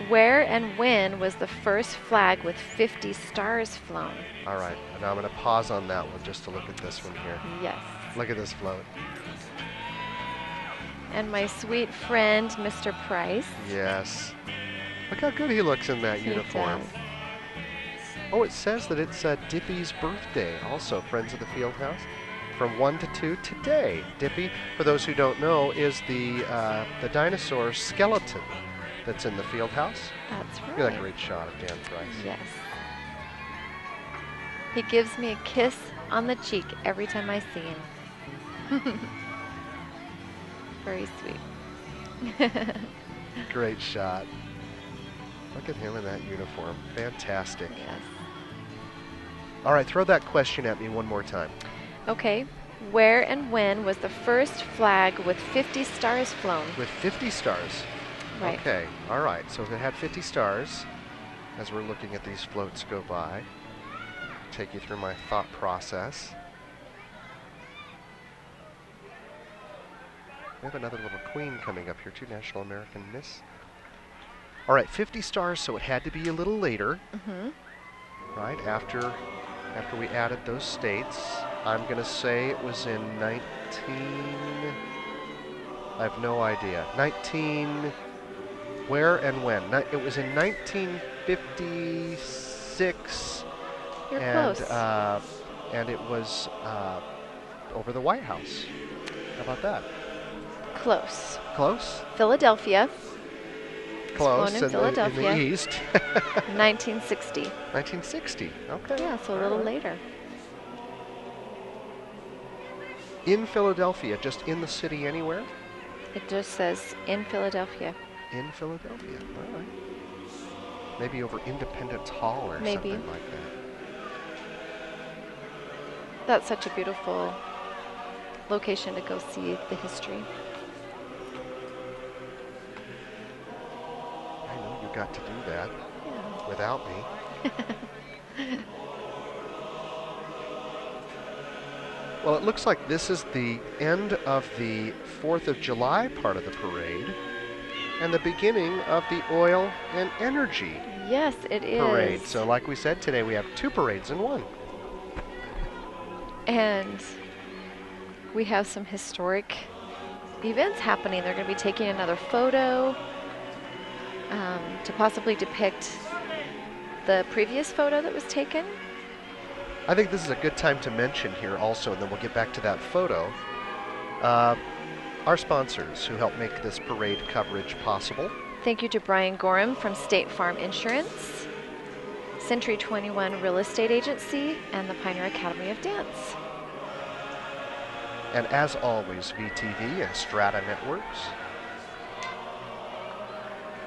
Where and when was the first flag with 50 stars flown? All right, and I'm going to pause on that one just to look at this one here. Yes. Look at this float. And my sweet friend, Mr. Price. Yes. Look how good he looks in that uniform. Does. Oh, it says that it's Dippy's birthday. Also, Friends of the Fieldhouse. From 1 to 2 today. Dippy, for those who don't know, is the dinosaur skeleton that's in the field house. That's right. Look at that great shot of Dan Price. Yes. He gives me a kiss on the cheek every time I see him. Very sweet. Great shot. Look at him in that uniform. Fantastic. Yes. All right, throw that question at me one more time. Okay. Where and when was the first flag with 50 stars flown? With 50 stars. Right. Okay, all right. So if it had 50 stars, as we're looking at these floats go by, take you through my thought process. We have another little queen coming up here too, National American Miss. All right, 50 stars, so it had to be a little later, right, after we added those states. I'm going to say it was in 19... I have no idea. Where and when? It was in 1956. You're close. And it was over the White House. How about that? Close. Close? Philadelphia. Close. In Philadelphia. In the East. 1960. 1960. Okay. Yeah, so a little later. In Philadelphia, just in the city anywhere? It just says in Philadelphia. In Philadelphia. All right. Maybe over Independence Hall or something like that. That's such a beautiful location to go see the history. I know you got to do that without me. Well, it looks like this is the end of the 4th of July part of the parade and the beginning of the oil and energy parade. So like we said, today we have 2 parades in one. And we have some historic events happening. They're going to be taking another photo to possibly depict the previous photo that was taken. I think this is a good time to mention here also, and then we'll get back to that photo, our sponsors who help make this parade coverage possible. Thank you to Brian Gorham from State Farm Insurance, Century 21 Real Estate Agency, and the Pioneer Academy of Dance. And as always, VTV and Strata Networks.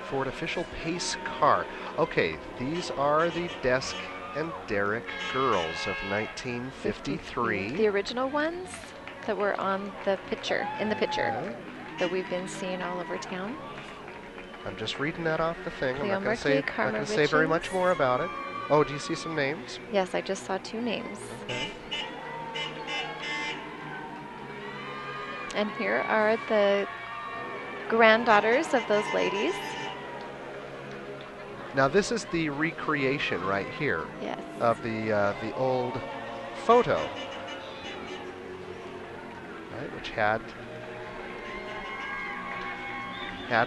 Ford official pace car. Okay, these are the desk and derrick girls of 1953. The original ones that were on the picture, that we've been seeing all over town. I'm just reading that off the thing. I'm not going to say very Richards. much more about it. Oh, do you see some names? Yes, I just saw 2 names. Okay. And here are the granddaughters of those ladies. Now this is the recreation right here. Yes. Of the old photo, right, which had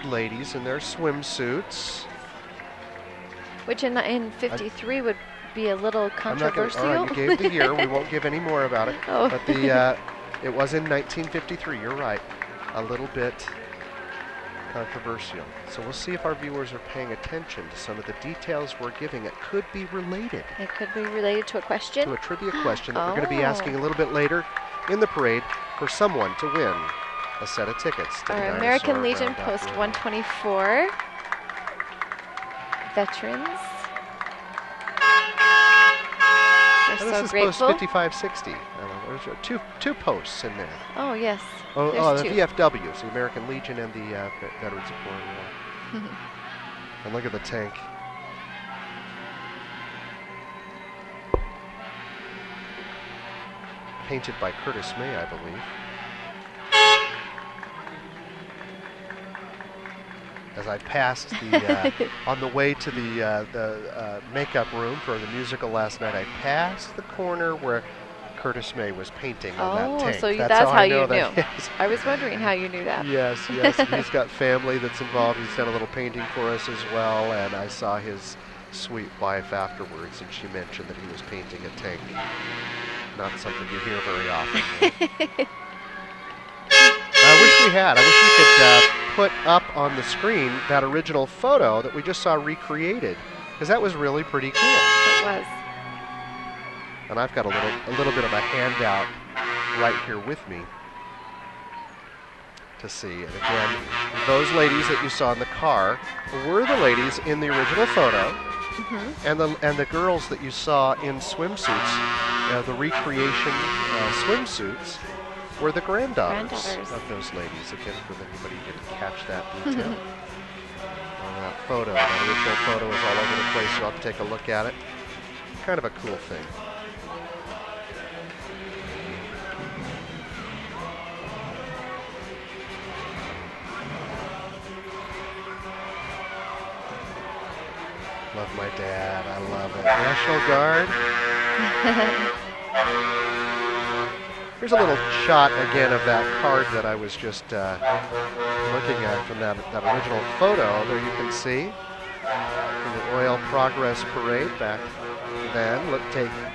ladies in their swimsuits. Which in 53 would be a little controversial. All right, you gave the year. We won't give any more about it. Oh. But it was in 1953. You're right. A little bit controversial. So we'll see if our viewers are paying attention to some of the details we're giving. It could be related. It could be related to a question. To a trivia question that we're going to be asking a little bit later in the parade for someone to win a set of tickets to our American Legion Post 124 veterans. We're so this is grateful. Post 5560. There's two posts in there. Oh, yes. Oh, the 2. VFWs, the American Legion and the Veterans of Foreign War. And look at the tank. Painted by Curtis May, I believe. As I passed on the way to the makeup room for the musical last night, I passed the corner where Curtis May was painting on that tank. So that's how you knew. Is. I was wondering how you knew that. Yes. He's got family that's involved. He's done a little painting for us as well, and I saw his sweet wife afterwards, and she mentioned that he was painting a tank. Not something you hear very often. I wish we could put up on the screen that original photo that we just saw recreated, because that was really pretty cool. It was. And I've got a little bit of a handout right here with me to see. And again, those ladies that you saw in the car were the ladies in the original photo, and the girls that you saw in swimsuits, the recreation swimsuits, were the granddaughters of those ladies. Again, for anybody who didn't catch that detail. On that photo, that original photo is all over the place. You'll have to take a look at it. Kind of a cool thing. Love my dad. I love it. National Guard. Here's a little shot again of that card that I was just looking at from that original photo. There you can see in the Oil Progress Parade back then.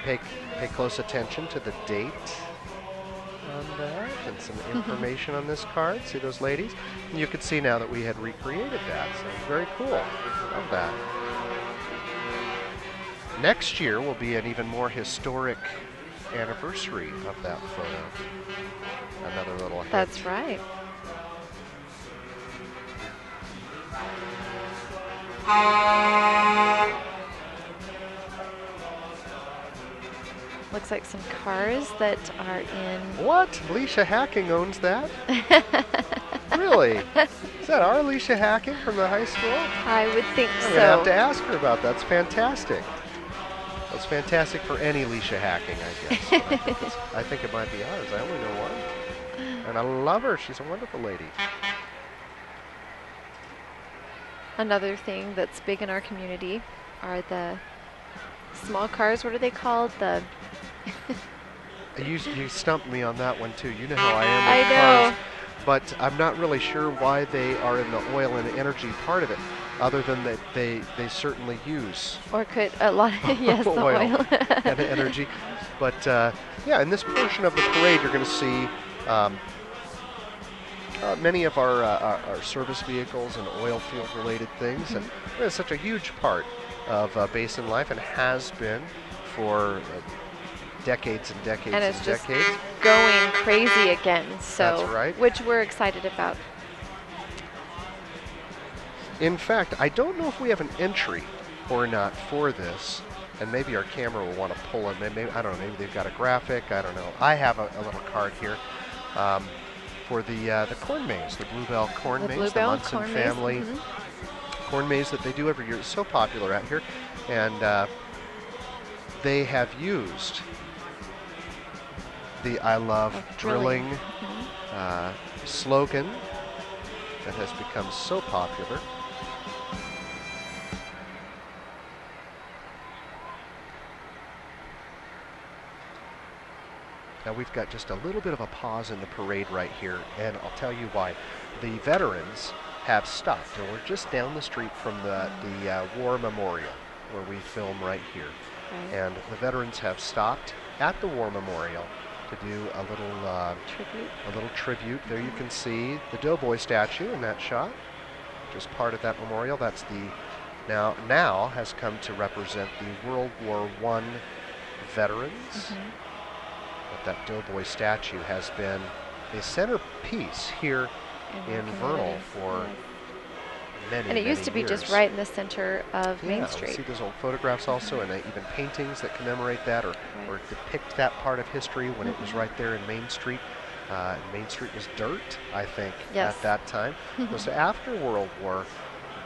Pay close attention to the date on that and some information on this card. See those ladies? And you can see now that we had recreated that, so it's very cool. Love that. Next year will be an even more historic anniversary of that photo. Another little hint. That's right. Looks like some cars that are in... What? Alicia Hacking owns that? Really? Is that our Alicia Hacking from the high school? I would think so. I'm going to have to ask her about that. That's fantastic. That's fantastic for any Alicia Hacking, I guess. I think it might be ours. I only know one. And I love her. She's a wonderful lady. Another thing that's big in our community are the small cars. What are they called? The You stumped me on that one too. You know how I am with cars. But I'm not really sure why they are in the oil and energy part of it, other than that they certainly use or could a lot yes, the oil and energy. But yeah, in this portion of the parade, you're going to see many of our service vehicles and oil field related things, and it's such a huge part of basin life and has been for decades and decades and it's and just decades. Going crazy again. So that's right. Which we're excited about. In fact, I don't know if we have an entry or not for this, and maybe our camera will want to pull it. Maybe, I don't know. Maybe they've got a graphic. I don't know. I have a little card here for the corn maze, the Bluebell corn maze, Bluebell, the Munson family corn maze that they do every year. It's so popular out here, and they have used the "I love drilling" slogan that has become so popular. Now we've got just a little bit of a pause in the parade right here, and I'll tell you why. The veterans have stopped, and we're just down the street from the War Memorial, where we film right here. And the veterans have stopped at the War Memorial to do a little tribute. There you can see the Doughboy Statue in that shot, just part of that memorial. That's the now has come to represent the World War I veterans. But that Doughboy Statue has been a centerpiece here in Vernal for many, and it used to be years. Just right in the center of Main Street. See those old photographs also, and even paintings that commemorate that or depict that part of history when it was right there in Main Street. Main Street was dirt, I think, at that time. So after World War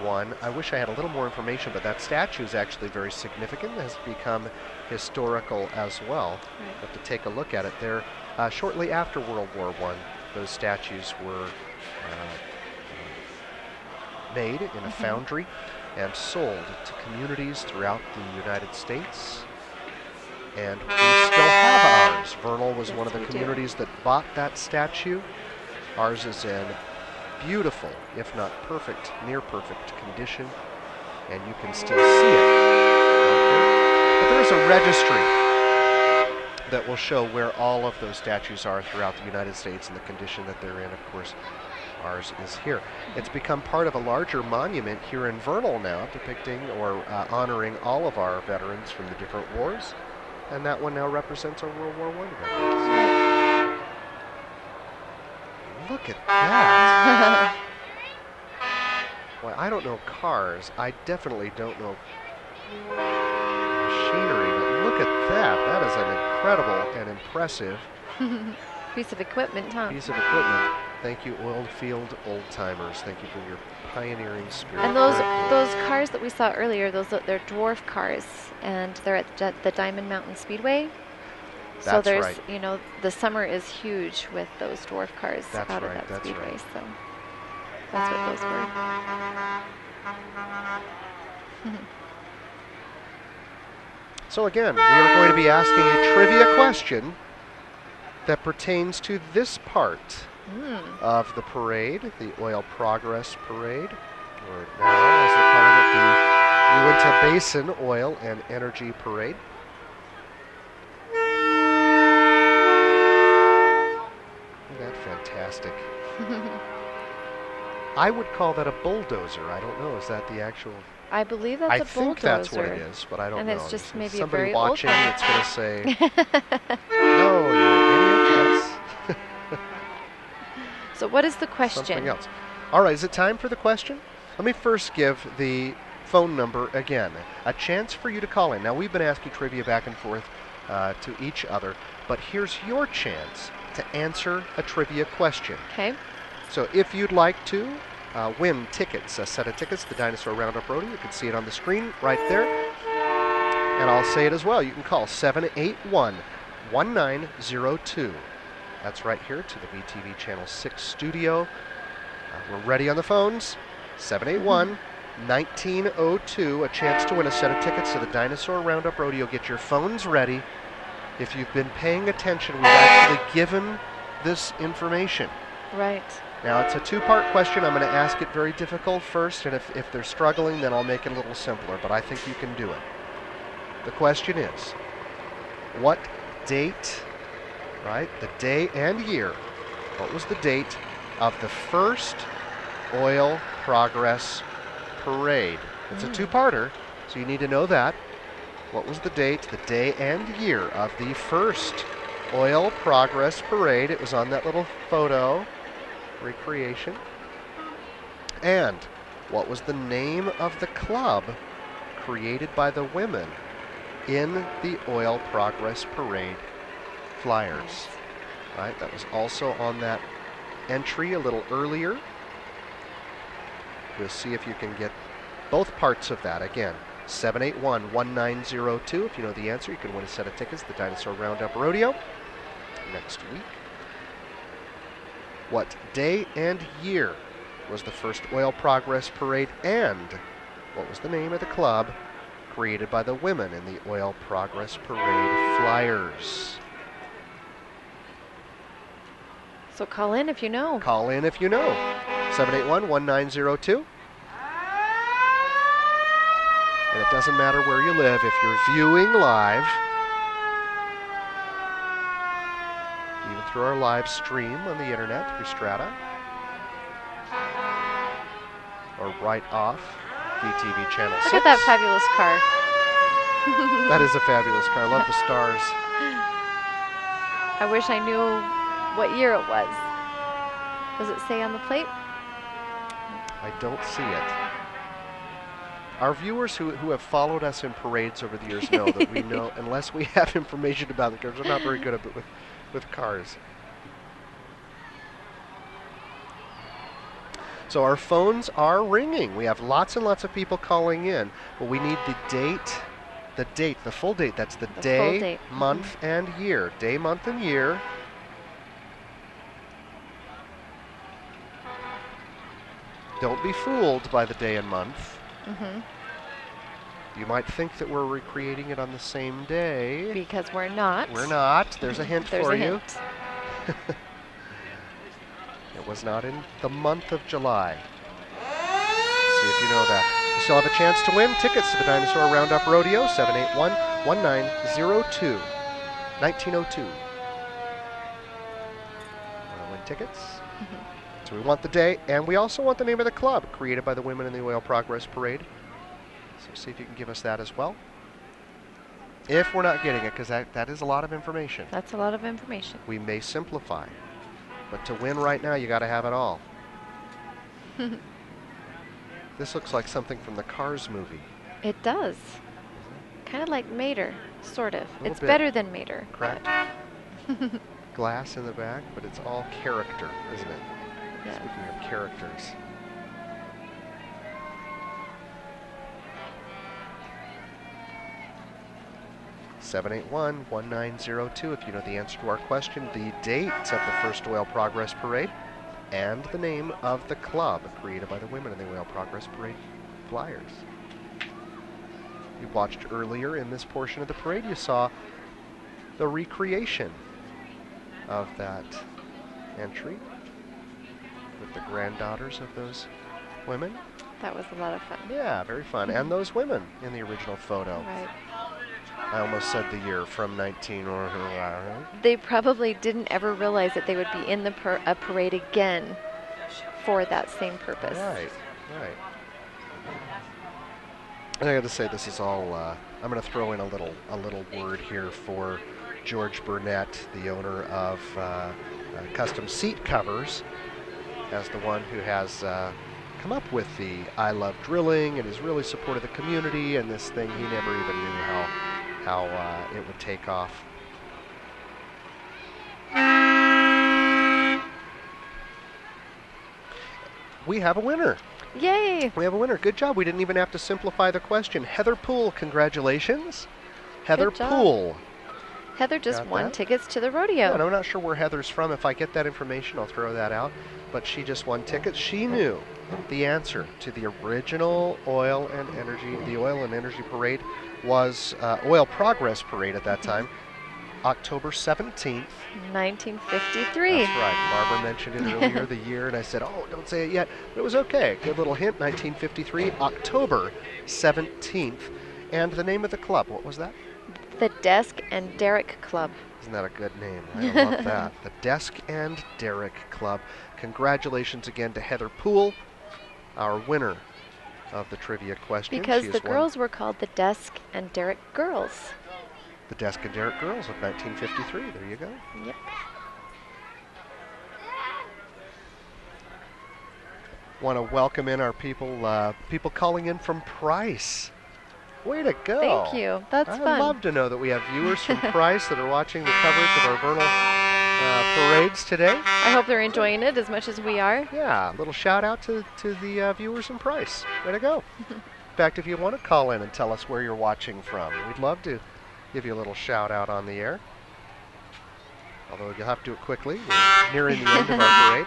I wish I had a little more information, but that statue is actually very significant. It has become historical as well. You have to take a look at it there. Shortly after World War I, those statues were made in a foundry and sold to communities throughout the United States. And we still have ours. Vernal was one of the communities that bought that statue. Ours is in beautiful, if not perfect, near perfect condition, and you can still see it. But there's a registry that will show where all of those statues are throughout the United States and the condition that they're in. Of course, ours is here. It's become part of a larger monument here in Vernal now, depicting or honoring all of our veterans from the different wars, and that one now represents our World War I veterans. Look at that. Well, I don't know cars. I definitely don't know machinery, but look at that. That is an incredible and impressive piece of equipment, piece of equipment. Thank you, Oilfield Old Timers. Thank you for your pioneering spirit. And those cars that we saw earlier, they're dwarf cars, and they're at the Diamond Mountain Speedway. So there's, you know, the summer is huge with those dwarf cars out of that speedway. So that's what those were. So again, we are going to be asking a trivia question that pertains to this part of the parade, the Oil Progress Parade, or now, as they're calling it, the Uinta Basin Oil and Energy Parade. Isn't that fantastic? I would call that a bulldozer. I don't know. Is that the actual... I believe that's a bulldozer. I think that's what it is, but I don't know. And it's just maybe somebody a very watching old one. that's going to say, no, you're an idiot. That's so what is the question? Something else. All right, is it time for the question? Let me first give the phone number again. A chance for you to call in. Now, we've been asking trivia back and forth to each other, but here's your chance to answer a trivia question. Okay. So if you'd like to win tickets, a set of tickets, the Dinosaur Roundup Rodeo, you can see it on the screen right there. And I'll say it as well. You can call 781-1902. That's right here to the BTV Channel 6 studio. We're ready on the phones. 781-1902. A chance to win a set of tickets to the Dinosaur Roundup Rodeo. Get your phones ready. If you've been paying attention, we've actually given this information. Right. Now, it's a two-part question. I'm going to ask it very difficult first, and if they're struggling, then I'll make it a little simpler, but I think you can do it. The question is, what date, right, the day and year, what was the date of the first Oil Progress Parade? It's a two-parter, so you need to know that. What was the date, the day and year of the first Oil Progress Parade? It was on that little photo recreation. And what was the name of the club created by the women in the Oil Progress Parade flyers? Right, that was also on that entry a little earlier. We'll see if you can get both parts of that. Again, 781-1902. If you know the answer, you can win a set of tickets to the Dinosaur Roundup Rodeo next week. What day and year was the first Oil Progress Parade, and what was the name of the club created by the women in the Oil Progress Parade flyers? So call in if you know. Call in if you know. 781-1902. And it doesn't matter where you live. If you're viewing live, even through our live stream on the internet through Strata, or right off BTV Channel 6. Look at that fabulous car. That is a fabulous car. I love the stars. I wish I knew what year it was. Does it say on the plate? I don't see it. Our viewers who have followed us in parades over the years know that we know, unless we have information about the cars, we're not very good at it with cars. So our phones are ringing. We have lots and lots of people calling in, but we need the full date. That's the day, month, and year. Day, month, and year. Don't be fooled by the day and month. You might think that we're recreating it on the same day. Because we're not. We're not. There's a hint for you. Hint. It was not in the month of July. See if you know that. You still have a chance to win tickets to the Dinosaur Roundup Rodeo, 781-1902. 1902. Want to win tickets? So we want the day, and we also want the name of the club created by the women in the Oil Progress Parade. So see if you can give us that as well. If we're not getting it, because that is a lot of information. That's a lot of information. We may simplify. But to win right now, you got to have it all. This looks like something from the Cars movie. It does. Kind of like Mater, sort of. It's bit. better than Mater. Correct. Glass in the back, but it's all character, isn't it? Yeah. Speaking of characters. (781-1902) if you know the answer to our question, the date of the first Oil Progress Parade, and the name of the club created by the women in the Oil Progress Parade flyers. You watched earlier in this portion of the parade, you saw the recreation of that entry with the granddaughters of those women. That was a lot of fun. Yeah, very fun. And those women in the original photo. Right. I almost said the year, from 19... They probably didn't ever realize that they would be in the a parade again for that same purpose. Right, right. And I got to say, this is all... I'm going to throw in a little word here for George Burnett, the owner of Custom Seat Covers, as the one who has come up with the I Love Drilling and is really supportive of the community, and this thing, he never even knew how it would take off. We have a winner. Yay! We have a winner. Good job. We didn't even have to simplify the question. Heather Poole, congratulations. Heather Poole. Heather just won tickets to the rodeo. Yeah, and I'm not sure where Heather's from. If I get that information, I'll throw that out. But she just won tickets. She knew the answer to the original Oil and Energy Parade was Oil Progress Parade at that time, October 17th. 1953. That's right. Barbara mentioned it earlier, the year, and I said, oh, don't say it yet. But it was okay. Good little hint, 1953, October 17th. And the name of the club, what was that? The Desk and Derrick Club. Isn't that a good name? I love that. The Desk and Derrick Club. Congratulations again to Heather Poole, our winner of the trivia question. Because the girls were called the Desk and Derrick Girls. The Desk and Derrick Girls of 1953. There you go. Yep. Want to welcome in our people calling in from Price. Way to go. Thank you. That's fun. I'd love to know that we have viewers from Price that are watching the coverage of our vernal parades today. I hope they're enjoying it as much as we are. Yeah, a little shout out to the viewers in Price. Way to go. In fact, if you want to call in and tell us where you're watching from, we'd love to give you a little shout out on the air. Although you'll have to do it quickly. We're nearing the end of our parade.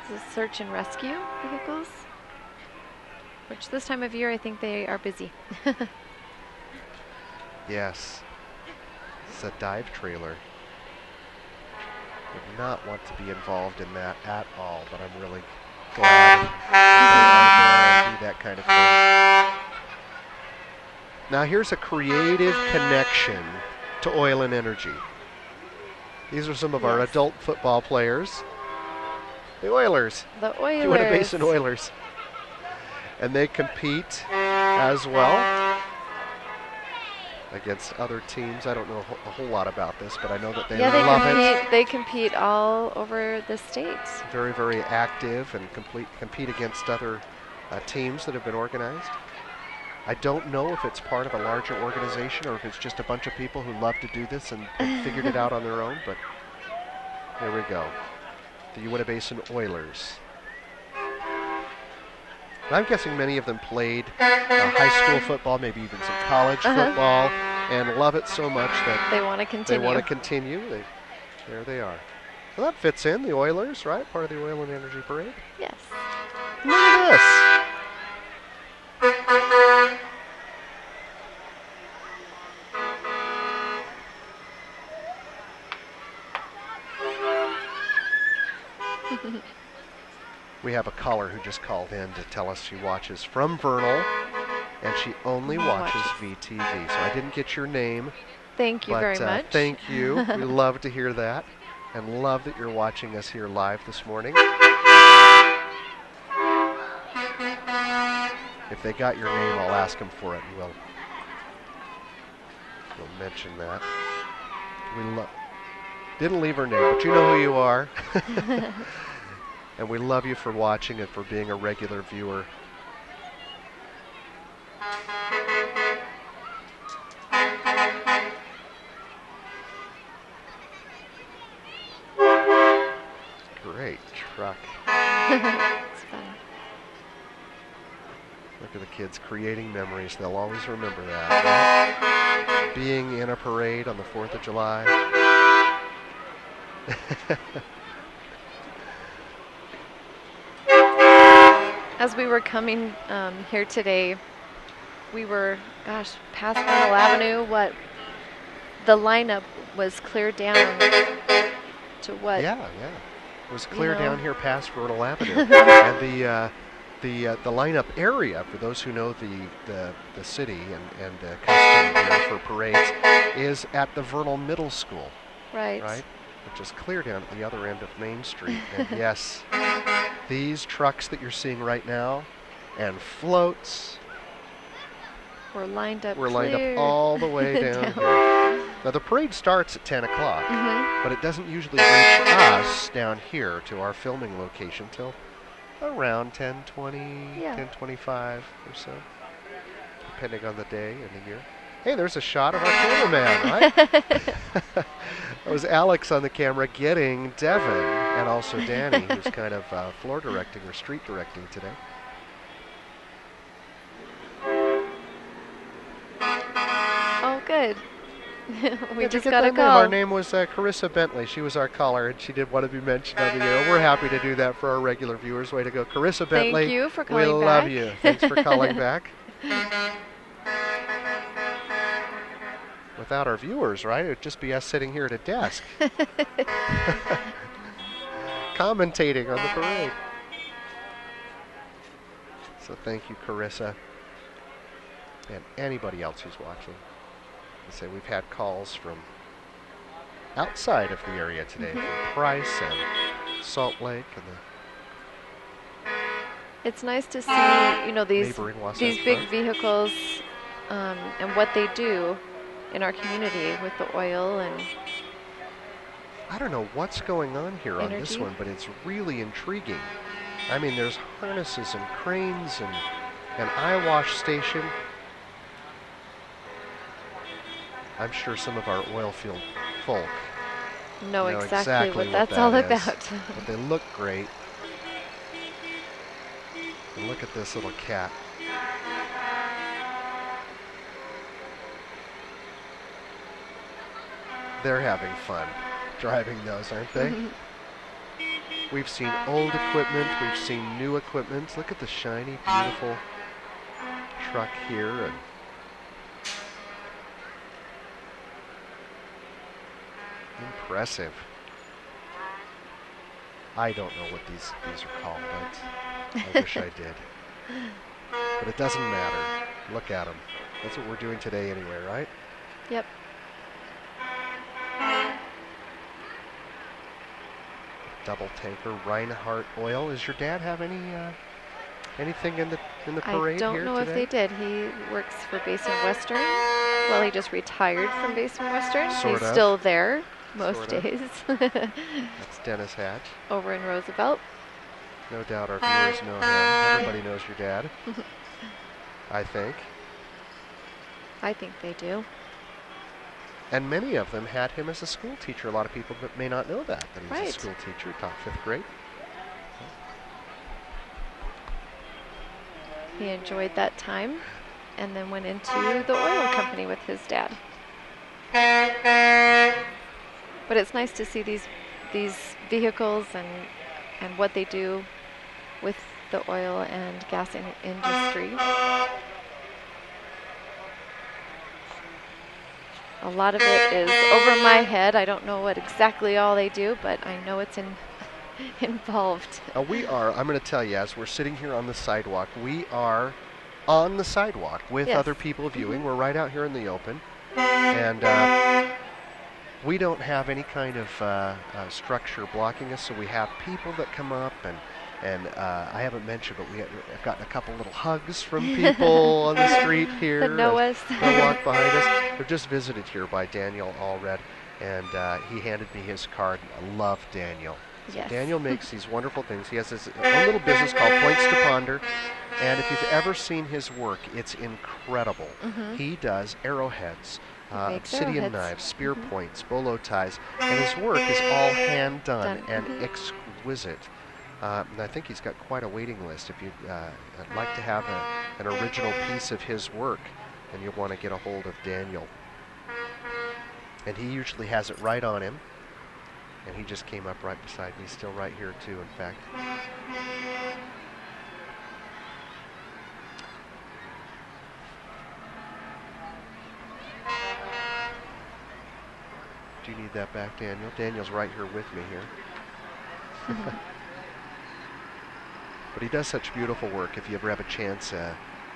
This is search and rescue vehicles, which this time of year I think they are busy. Yes. It's a dive trailer. Would not want to be involved in that at all, but I'm really glad they are there and do that kind of thing. Now here's a creative connection to oil and energy. These are some of our adult football players. The Oilers. The Oilers. The Uinta Basin Oilers. And they compete as well against other teams. I don't know a whole lot about this, but I know that they love it. They compete all over the state. Very, very active and compete against other teams that have been organized. I don't know if it's part of a larger organization or if it's just a bunch of people who love to do this and figured it out on their own, but there we go. The Uinta Basin Oilers. And I'm guessing many of them played high school football, maybe even some college football, and love it so much that they want to continue. They want to continue. There they are. Well, that fits in, the Oilers, right? Part of the Oil and Energy Parade. Yes. Look at this. We have a caller who just called in to tell us she watches from Vernal, and she only watches VTV. So I didn't get your name. Thank you very much. Thank you. We love to hear that, and love that you're watching us here live this morning. If they got your name, I'll ask them for it, and we'll mention that. We didn't leave her name, but you know who you are. And we love you for watching and for being a regular viewer. Great truck. It's fun. Look at the kids creating memories. They'll always remember that, right? Being in a parade on the 4th of July. As we were coming here today, we were, gosh, past Vernal Avenue. The lineup was clear down to what? Yeah. It was clear down here past Vernal Avenue. And the lineup area, for those who know the city and custom here for parades, is at the Vernal Middle School. Right. Which is clear down at the other end of Main Street. And yes, these trucks that you're seeing right now and floats were lined up all the way down here. Now the parade starts at 10 o'clock, but it doesn't usually reach us down here to our filming location till around 10:20, 10:25 or so, depending on the day and the year. Hey, there's a shot of our cameraman, right? That was Alex on the camera getting Devin and also Danny, who's kind of floor directing or street directing today. Oh, good. We just got a call. Our name was Carissa Bentley. She was our caller, and she did want to be mentioned on the air. We're happy to do that for our regular viewers. Way to go, Carissa Bentley. Thank you for calling back. We love you. Thanks for calling back. Without our viewers, right? It would just be us sitting here at a desk. Commentating on the parade. So thank you, Carissa. And anybody else who's watching. I say we've had calls from outside of the area today, from Price and Salt Lake and It's nice to see, these big vehicles and what they do in our community with the oil and I don't know what's going on here on this one, but it's really intriguing. I mean, there's harnesses and cranes and an eye wash station. I'm sure some of our oil field folk know exactly what that's all about. But they look great. And look at this little cat. They're having fun driving those, aren't they? We've seen old equipment, we've seen new equipment. Look at the shiny, beautiful truck here. And impressive. I don't know what these are called, but I wish I did. But it doesn't matter. Look at them. That's what we're doing today anyway, right? Yep. Double tanker Reinhardt oil. Does your dad have anything in the parade here today? I don't know if they did. He works for Basin Western. Well, he just retired from Basin Western. He's still there most days. That's Dennis Hatch. Over in Roosevelt. No doubt our viewers know him. Everybody knows your dad. I think. I think they do. And many of them had him as a school teacher. A lot of people may not know that he was a school teacher, taught 5th grade. He enjoyed that time and then went into the oil company with his dad. But it's nice to see these vehicles and what they do with the oil and gas industry. A lot of it is over my head. I don't know what exactly all they do, but I know it's involved. We are, I'm going to tell you, as we're sitting here on the sidewalk, we are on the sidewalk with other people viewing. We're right out here in the open. And we don't have any kind of structure blocking us, so we have people that come up and I haven't mentioned, but I've gotten a couple little hugs from people on the street here. That know us. They walk behind us. They're just visited here by Daniel Allred, and he handed me his card. I love Daniel. So Daniel makes these wonderful things. He has his own little business called Points to Ponder, and if you've ever seen his work, it's incredible. He does arrowheads, obsidian knives, spear points, bolo ties, and his work is all hand done and exquisite. And I think he's got quite a waiting list. If you'd like to have an original piece of his work, then you'll want to get a hold of Daniel. And he usually has it right on him. And he just came up right beside me, still right here too, in fact. Do you need that back, Daniel? Daniel's right here with me here. But he does such beautiful work. If you ever have a chance,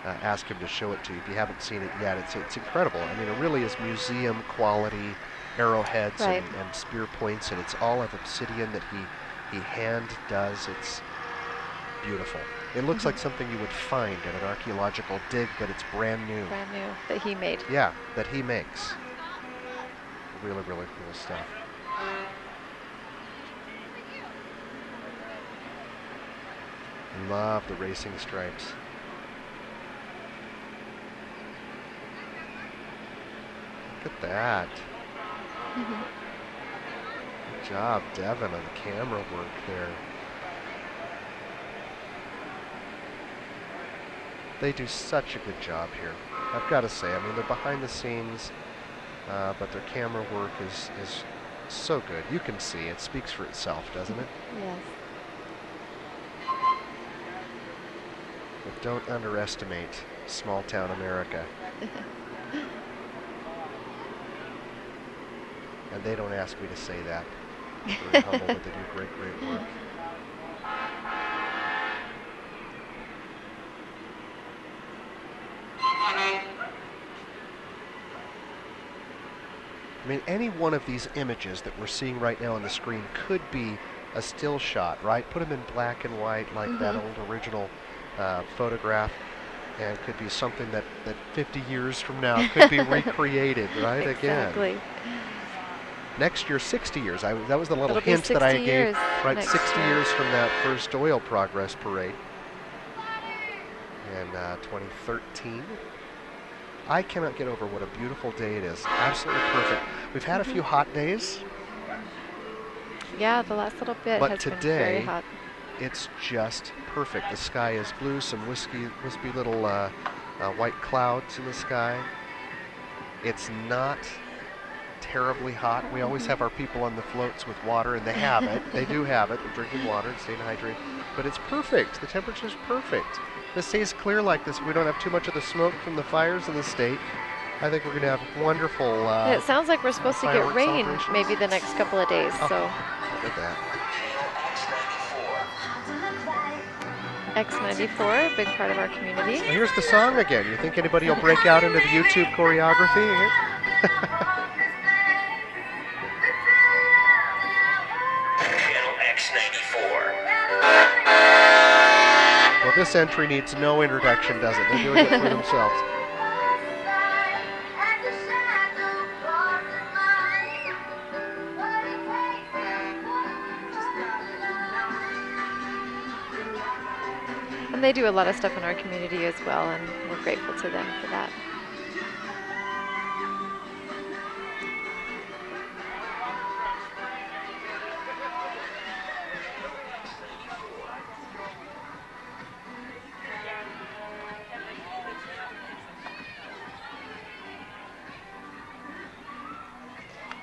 ask him to show it to you. If you haven't seen it yet, it's incredible. I mean, it really is museum quality arrowheads and spear points, and it's all of obsidian that he hand does. It's beautiful. It looks like something you would find in an archaeological dig, but it's brand new. Brand new, that he made. Yeah, that he makes. Really, really cool stuff. Love the racing stripes. Look at that. Good job, Devin, on the camera work there. They do such a good job here. I've got to say, I mean, they're behind the scenes, but their camera work is so good. You can see it speaks for itself, doesn't it? Yes. But don't underestimate small town America. And they don't ask me to say that. Very humble, but they do great, great work. I mean, any one of these images that we're seeing right now on the screen could be a still shot, right? Put them in black and white like that old original photograph, and could be something that 50 years from now could be recreated, right? Exactly. Again. Next year, 60 years. That was the little hint that I gave. Right, 60 years from that first oil progress parade in 2013. I cannot get over what a beautiful day it is. Absolutely perfect. We've had a few hot days. Yeah, the last little bit has been very hot. It's just perfect. The sky is blue, some wispy little white clouds in the sky. It's not terribly hot. We always have our people on the floats with water, and they have it. They do have it. They're drinking water and staying hydrated. But it's perfect. The temperature's perfect. If it stays clear like this, we don't have too much of the smoke from the fires in the state. I think we're going to have wonderful it sounds like we're supposed to get rain maybe the next couple of days. So look at that. X94, a big part of our community. Well, here's the song again. You think anybody will break out into the YouTube choreography? Well, this entry needs no introduction, does it? They're doing it for themselves. And they do a lot of stuff in our community as well, and we're grateful to them for that.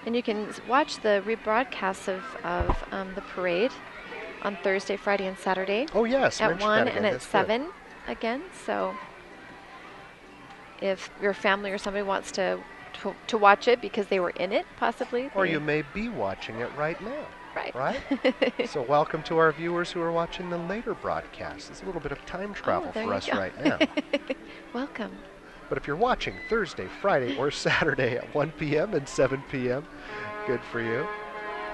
And you can watch the rebroadcasts of the parade on Thursday, Friday, and Saturday. Oh, yes. At 1 and at 7 again. So if your family or somebody wants to watch it because they were in it, possibly. Or you may be watching it right now. Right. Right? So welcome to our viewers who are watching the later broadcast. It's a little bit of time travel for us right now. Welcome. But if you're watching Thursday, Friday, or Saturday at 1 p.m. and 7 p.m., good for you.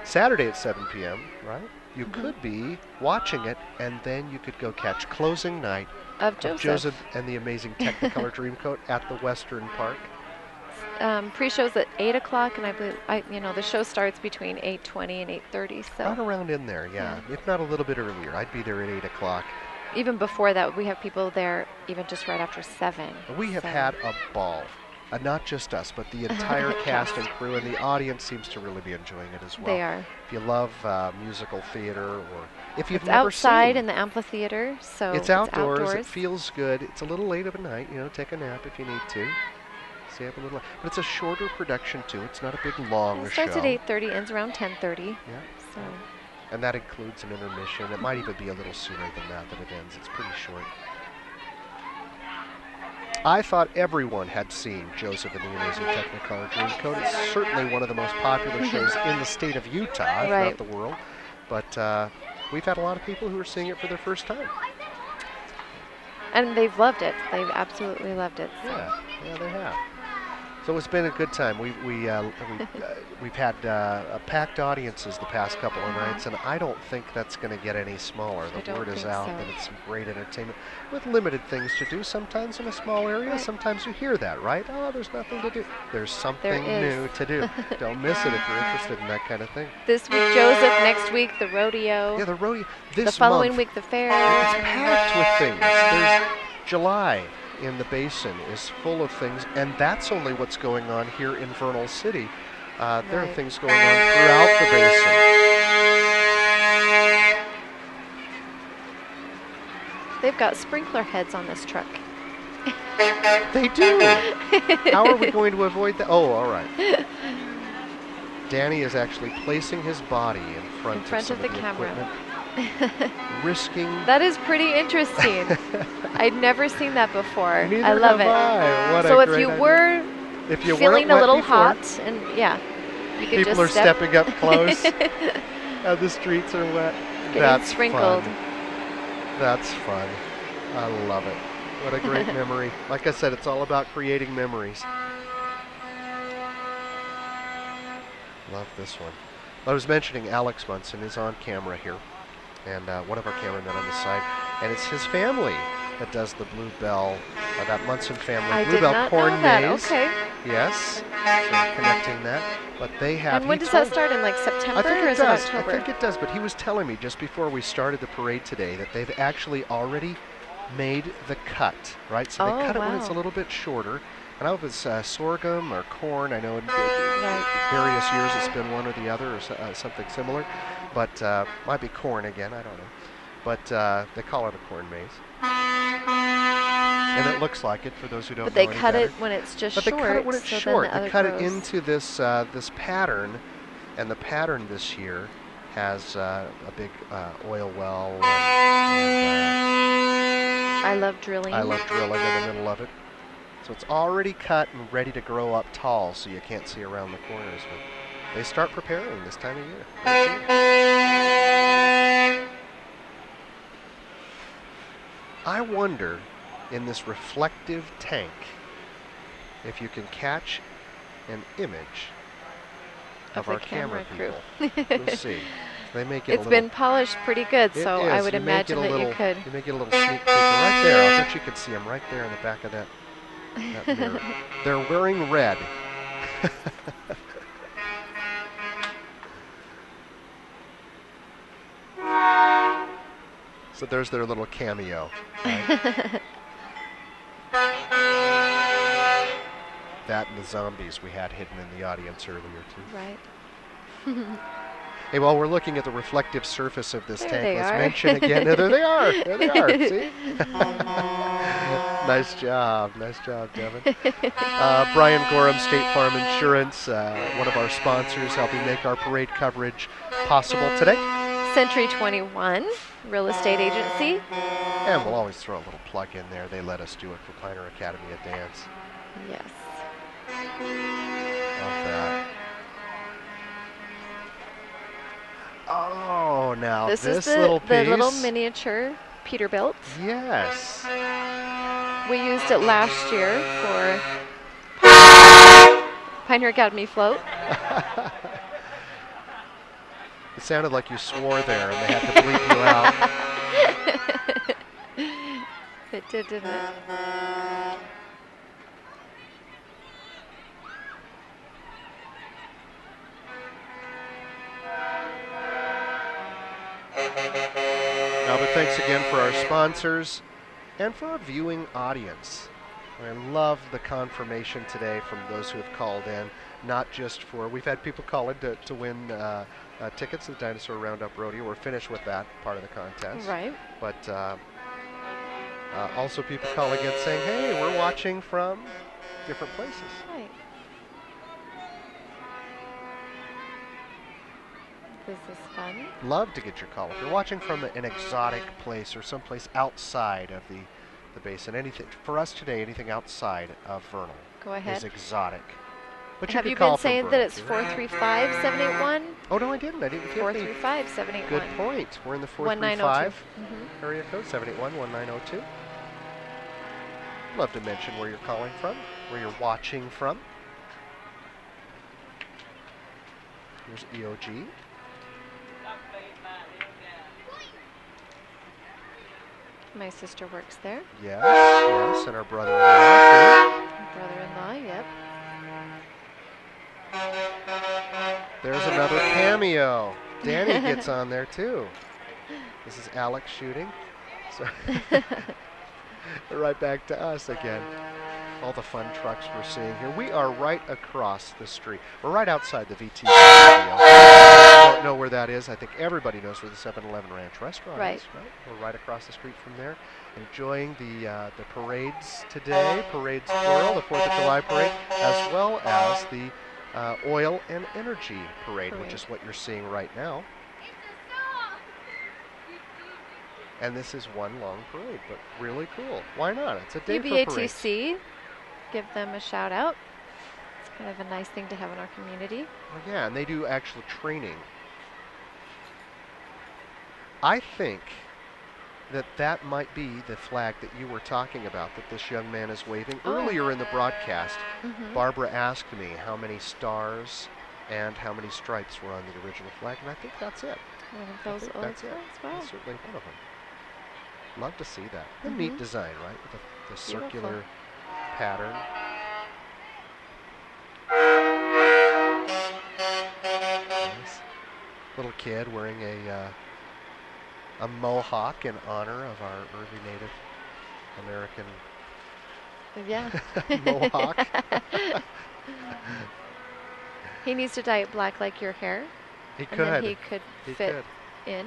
Saturday at 7 p.m., right? You could be watching it, and then you could go catch closing night of Joseph and the Amazing Technicolor Dreamcoat at the Western Park. Pre-show's at 8 o'clock, and I believe the show starts between 8:20 and 8:30. So right around in there, yeah. If not a little bit earlier, I'd be there at 8 o'clock. Even before that, we have people there even just right after 7. We have had a ball. Not just us, but the entire cast and crew, and the audience seems to really be enjoying it as well. They are. If you love musical theater, or if you've it's never outside in the amphitheater, so it's outdoors. It feels good. It's a little late of a night. Take a nap if you need to. Stay up a little. But it's a shorter production too. It's not a big long show. It starts at 8:30, ends around 10:30. Yeah. So. And that includes an intermission. It might even be a little sooner than that it ends. It's pretty short. I thought everyone had seen Joseph and the Amazing Technicolor Dreamcoat. It's certainly one of the most popular shows in the state of Utah, if not the world. But we've had a lot of people who are seeing it for their first time. And they've loved it. They've absolutely loved it. So. Yeah, they have. So it's been a good time. We've had packed audiences the past couple of nights, and I don't think that's going to get any smaller. The word is out that it's some great entertainment with limited things to do. Sometimes in a small area, sometimes you hear that, right? Oh, there's nothing to do. There's something new to do. Don't miss it if you're interested in that kind of thing. This week, Joseph. Next week, the rodeo. Yeah, the rodeo. The following week, the fair. It's packed with things. There's July in the basin is full of things, and that's only what's going on here in Vernal City. There are things going on throughout the basin. They've got sprinkler heads on this truck. They do. How are we going to avoid that? Oh, all right. Danny is actually placing his body in front of the camera. Risking. That is pretty interesting. I'd never seen that before. Neither I love it. What so if you were feeling a little hot, and you could people are stepping up close. The streets are wet. That's sprinkled. Fun. That's fun. I love it. What a great memory. Like I said, it's all about creating memories. Love this one. I was mentioning Alex Munson is on camera here, and one of our cameramen on the side, and it's his family that does the Bluebell, that Munson family Bluebell corn maze. Okay. Yes, so connecting that. But they have. And when does that start, in like September or is it October? I think it does, but he was telling me just before we started the parade today that they've actually already made the cut, right? So they cut it when it's a little bit shorter. I don't know if it's sorghum or corn. I know in various years it's been one or the other or something similar. But might be corn again, I don't know. But they call it a corn maze. And it looks like it for those who don't know. But they cut it when it's just short. But they cut it when it's short. They cut it into this this pattern, and the pattern this year has a big oil well. I love drilling. I love drilling in the middle of it. So it's already cut and ready to grow up tall, so you can't see around the corners. But they start preparing this time of year. I wonder, in this reflective tank, if you can catch an image of our camera people. We'll see. They make it. It's been polished pretty good, so I would imagine that you could. You may get a little sneak peek right there. I bet you could see them right there in the back of that mirror. They're wearing red. So there's their little cameo. Right? That and the zombies we had hidden in the audience earlier, too. Right. Hey, while we're looking at the reflective surface of this tank, let's mention again. There they are. There they are. See? Nice job. Nice job, Devin. Brian Gorham, State Farm Insurance, one of our sponsors, helping make our parade coverage possible today. Century 21, real estate agency. And we'll always throw a little plug in there. They let us do it for Kleiner Academy of Dance. Yes. Love that. Oh, now this little piece. The little miniature Peterbilt. Yes. We used it last year for Pioneer Academy float. It sounded like you swore there and they had to bleep you out. It did, didn't it? But thanks again for our sponsors and for our viewing audience. I love the confirmation today from those who have called in, not just for, we've had people call in to win tickets to the Dinosaur Roundup Rodeo. We're finished with that part of the contest. Right. But also people calling in saying, hey, we're watching from different places. Right. This is fun. Love to get your call. If you're watching from an exotic place or someplace outside of the the basin. Anything for us today, anything outside of Vernal is exotic. But have you been saying that it's 435-781? Oh, no, I didn't. I didn't get 435-781. Good point. We're in the 435 area code, 781-1902. Love to mention where you're calling from, where you're watching from. Here's EOG. My sister works there. Yes, yes, and our brother-in-law. Brother-in-law, yep. There's another cameo. Danny gets on there too. This is Alex shooting. So right back to us again. All the fun trucks we're seeing here. We are right across the street. We're right outside the VT studio. I don't know where that is. I think everybody knows where the 7-Eleven Ranch restaurant is. Right. We're right across the street from there, enjoying the parades today. Parades plural, the 4th of July parade, as well as the Oil and Energy parade, which is what you're seeing right now. And this is one long parade, but really cool. Why not? It's a day for parades. UBATC, give them a shout out. It's kind of a nice thing to have in our community. Well, yeah, and they do actual training. I think that might be the flag that you were talking about that this young man is waving. Earlier in the broadcast, Barbara asked me how many stars and how many stripes were on the original flag, and I think that's it. That's it. That's certainly one of them. Love to see that. A neat design, right? With the circular pattern. Nice. Little kid wearing a mohawk in honor of our early Native American mohawk. He needs to dye it black like your hair. He could. Then he could fit in.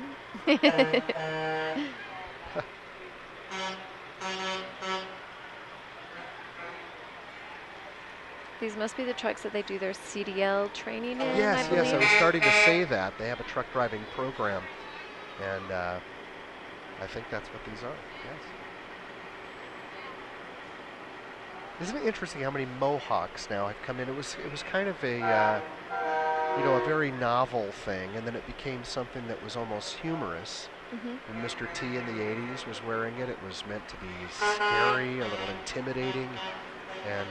These must be the trucks that they do their CDL training in, Yes, I believe. yes, I was starting to say that. They have a truck driving program, and I think that's what these are, yes. Isn't it interesting how many mohawks now have come in? It was kind of a, a very novel thing, and then it became something that was almost humorous. When Mr. T in the 80s was wearing it, it was meant to be scary, a little intimidating, and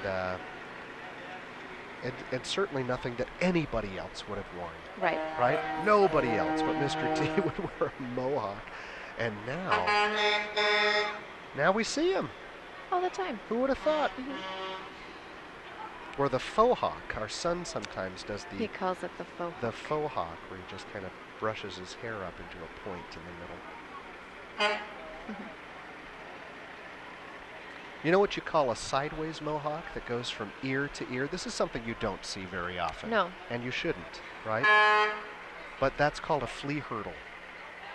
certainly nothing that anybody else would have worn. Right. Right? Nobody else but Mr. T would wear a mohawk. And now we see him. All the time. Who would have thought? Or the faux hawk. Our son sometimes does he calls it the faux hawk. The faux hawk, where he just kind of brushes his hair up into a point in the middle. You know what you call a sideways mohawk that goes from ear to ear? This is something you don't see very often. No. And you shouldn't, right? But that's called a flea hurdle.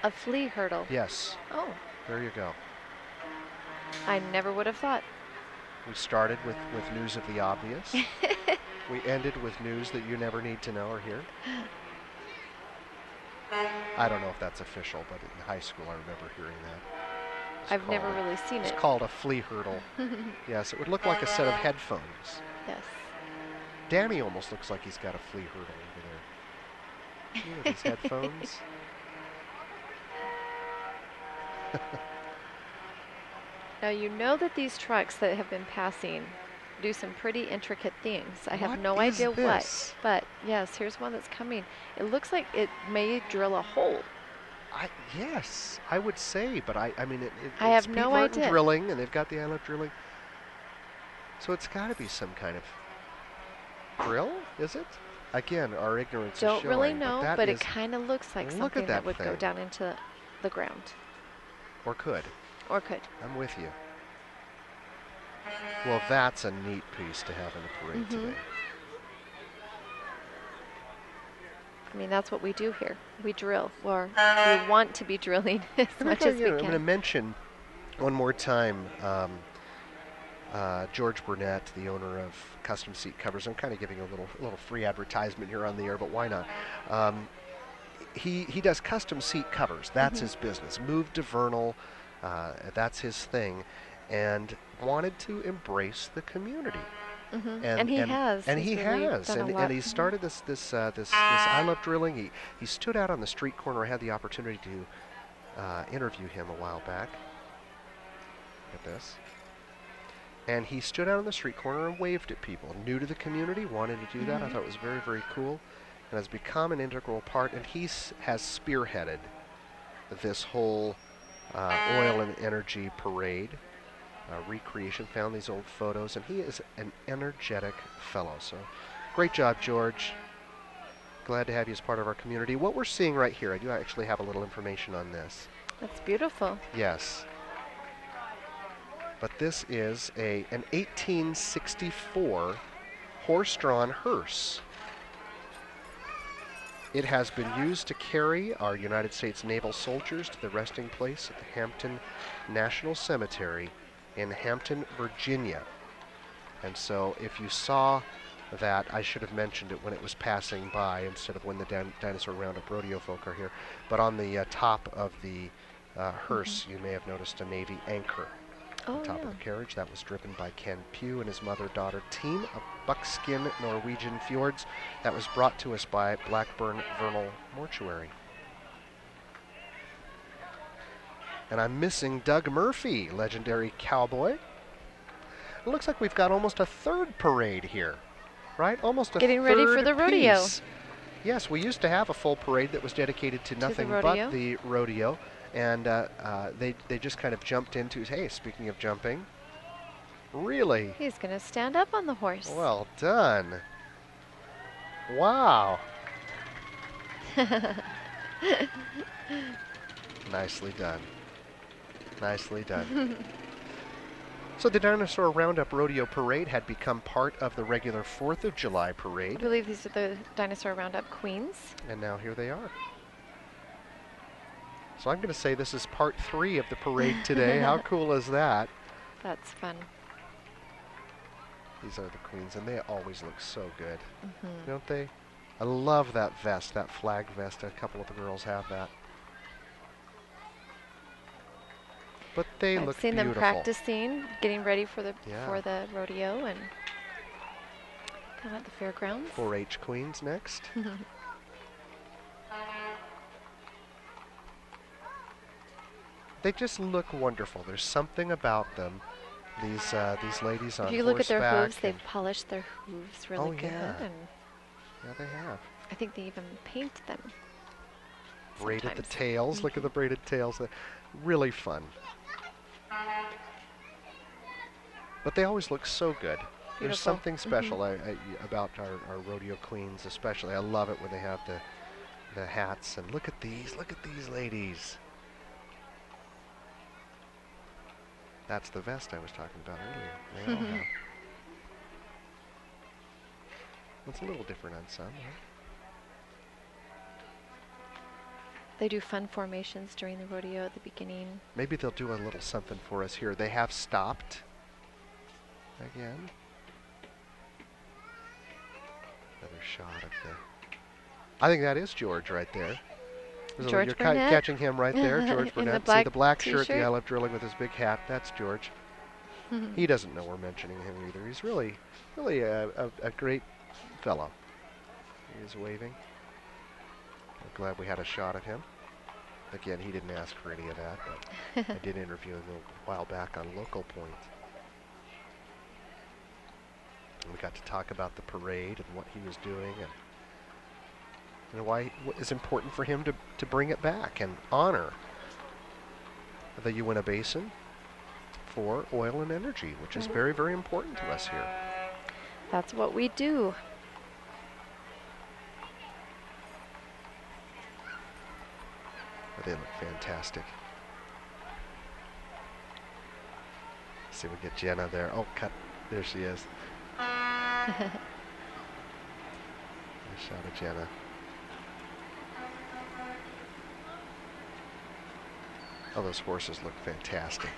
A flea hurdle? Yes. Oh. There you go. I never would have thought. We started with news of the obvious. We ended with news that you never need to know or hear. I don't know if that's official, but in high school I remember hearing that. I've never really seen it. It's called a flea hurdle. Yes, it would look like a set of headphones. Yes. Danny almost looks like he's got a flea hurdle over there. You know, these headphones. Now you know that these trucks that have been passing do some pretty intricate things. I have no idea what, but yes, here's one that's coming. It looks like it may drill a hole. Yes, I would say, but I mean, I have no idea. Drilling, and they've got the I Love Drilling. So it's got to be some kind of drill, is it? Again, our ignorance is showing. Don't really know, but it kind of looks like something that would go down into the ground. Or could. Or could. I'm with you. Well, that's a neat piece to have in a parade today. I mean, that's what we do here. We drill, or we want to be drilling as much as we can. I'm going to mention one more time George Burnett, the owner of Custom Seat Covers. I'm kind of giving a little free advertisement here on the air, but why not? He does custom seat covers. That's his business. Moved to Vernal. That's his thing. and wanted to embrace the community. And he has. And and he started this I Love Drilling. He stood out on the street corner. I had the opportunity to interview him a while back. Look at this. And he stood out on the street corner and waved at people. New to the community, wanted to do that. I thought it was very, very cool. And has become an integral part. And he has spearheaded this whole oil and energy parade. Recreation, found these old photos, and he is an energetic fellow. So great job, George. Glad to have you as part of our community. What we're seeing right here, I do actually have a little information on this. That's beautiful. Yes. But this is an 1864 horse-drawn hearse. It has been used to carry our United States naval soldiers to the resting place at the Hampton National Cemetery in Hampton, Virginia. And so if you saw that, I should have mentioned it when it was passing by instead of when the Dinosaur Roundup rodeo folk are here. But on the top of the hearse, you may have noticed a Navy anchor on top of the carriage. That was driven by Ken Pugh and his mother-daughter team of buckskin Norwegian fjords. That was brought to us by Blackburn Vernal Mortuary. And I'm missing Doug Murphy, legendary cowboy. It looks like we've got almost a third parade here, right? Almost a Getting ready for the rodeo. Yes, we used to have a full parade that was dedicated to nothing but the rodeo. And they just kind of jumped into, hey, speaking of jumping, really? He's going to stand up on the horse. Well done. Wow. Nicely done. Nicely done. So the Dinosaur Roundup Rodeo Parade had become part of the regular 4th of July parade. I believe these are the Dinosaur Roundup queens. And now here they are. So I'm going to say this is part 3 of the parade today. How cool is that? That's fun. These are the queens, and they always look so good, don't they? I love that vest, that flag vest. A couple of the girls have that. But they look beautiful. I've seen them practicing, getting ready for the rodeo, and kind of at the fairgrounds. 4-H queens next. They just look wonderful. There's something about them. These ladies on horseback. If you look at their hooves, they've polished their hooves really good. And yeah, they have. I think they even paint them. Braided the tails. Look at the braided tails. They're really fun. But they always look so good. Beautiful. There's something special about our rodeo queens, especially. I love it when they have the hats. And look at these ladies. That's the vest I was talking about earlier. They all have. It's a little different on some, huh? They do fun formations during the rodeo at the beginning. Maybe they'll do a little something for us here. They have stopped again. Another shot of the... I think that is George right there. George Burnett. Catching him right there, George Burnett. See the black shirt, the I Love Drilling with his big hat. That's George. He doesn't know we're mentioning him either. He's really a great fellow. He is waving. I'm glad we had a shot at him. Again, he didn't ask for any of that, but I did interview him a while back on Local Point. And we got to talk about the parade and what he was doing and why it's important for him to bring it back and honor the Uinta Basin for oil and energy, which is very, very important to us here. That's what we do. They look fantastic. See, we get Jenna there. Oh, cut. There she is. Nice shot of Jenna. Oh, those horses look fantastic.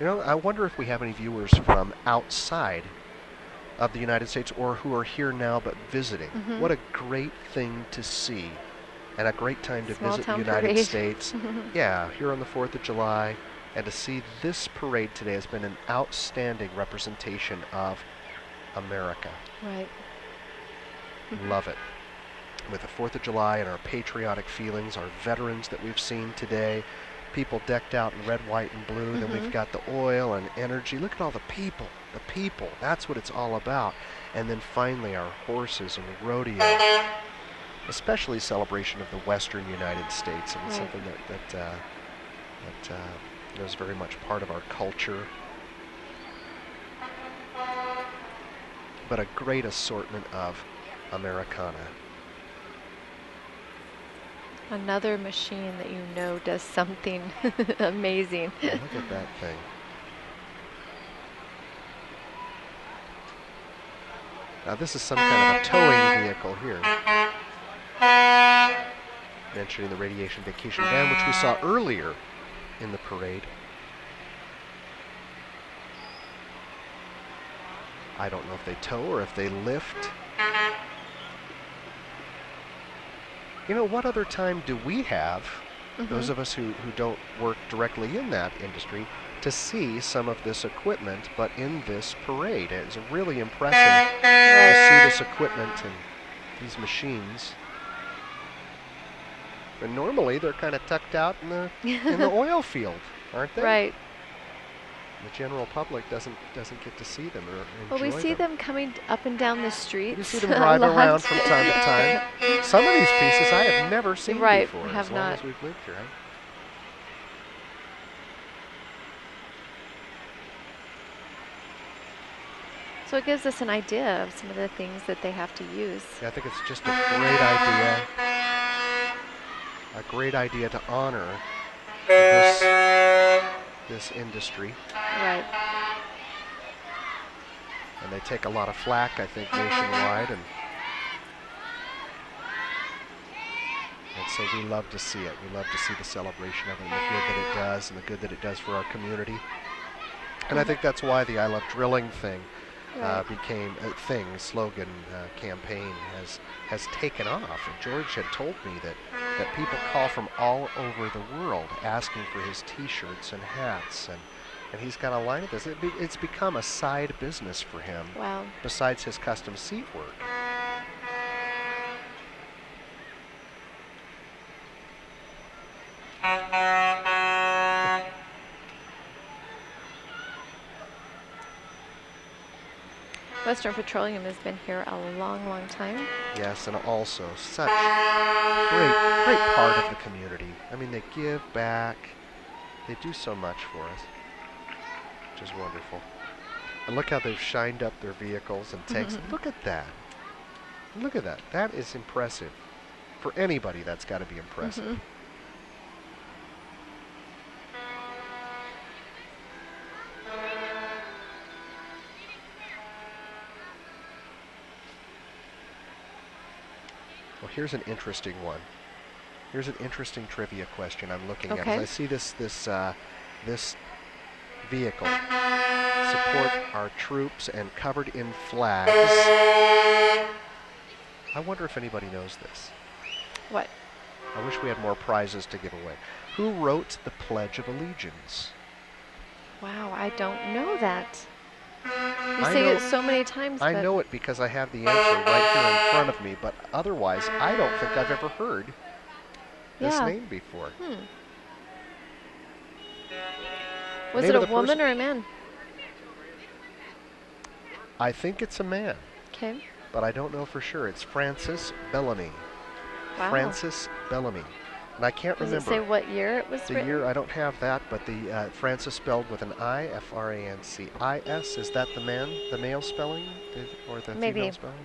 You know, I wonder if we have any viewers from outside of the United States or who are here now but visiting. What a great thing to see and a great time to Small visit the town United parade. States. Yeah, here on the 4th of July. And to see this parade today has been an outstanding representation of America. Right. Love it. With the 4th of July and our patriotic feelings, our veterans that we've seen today, people decked out in red, white, and blue. Then we've got the oil and energy. Look at all the people. The people. That's what it's all about. And then finally our horses and rodeo. Especially celebration of the Western United States. And something that is very much part of our culture. But a great assortment of Americana. Another machine that you know does something amazing. Oh, look at that thing. Now this is some kind of a towing vehicle here. Mentioning the Radiation Vacation Van, which we saw earlier in the parade. I don't know if they tow or if they lift. You know, what other time do we have, those of us who don't work directly in that industry, to see some of this equipment, but in this parade? It's really impressive to see this equipment and these machines. But normally they're kind of tucked out in the oil field, aren't they? Right. The general public doesn't get to see them or enjoy them. Well, we see them coming up and down the streets. You see them drive around from time to time. Some of these pieces I have never seen before, have as long not. as we've lived here. So it gives us an idea of some of the things that they have to use. Yeah, I think it's just a great idea. A great idea to honor this industry. Right. And they take a lot of flack, I think, nationwide, and so we love to see it. We love to see the celebration of it, and the good that it does, and the good that it does for our community. And I think that's why the I Love Drilling thing became a thing, slogan, campaign has taken off. And George had told me that people call from all over the world asking for his T-shirts and hats, and he's got a line of this. It's become a side business for him. Wow. Besides his custom seat work. Western Petroleum has been here a long, long time. Yes, and also such great part of the community. I mean, they give back. They do so much for us, which is wonderful. And look how they've shined up their vehicles and tanks. Look at that. Look at that. That is impressive. For anybody, that's got to be impressive. Well, here's an interesting one. Here's an interesting trivia question I'm looking at. As I see this vehicle, support our troops and covered in flags. I wonder if anybody knows this. What? I wish we had more prizes to give away. Who wrote the Pledge of Allegiance? Wow, I don't know that. You say it so many times. I know it because I have the answer right here in front of me, but otherwise I don't think I've ever heard this name before. Was it a woman or a man? I think it's a man. Okay. But I don't know for sure. It's Francis Bellamy. Wow. Francis Bellamy. And I can't remember. Does it say what year it was written? The year, I don't have that, but the Francis spelled with an I, F-R-A-N-C-I-S. Is that the male spelling? Or the female spelling?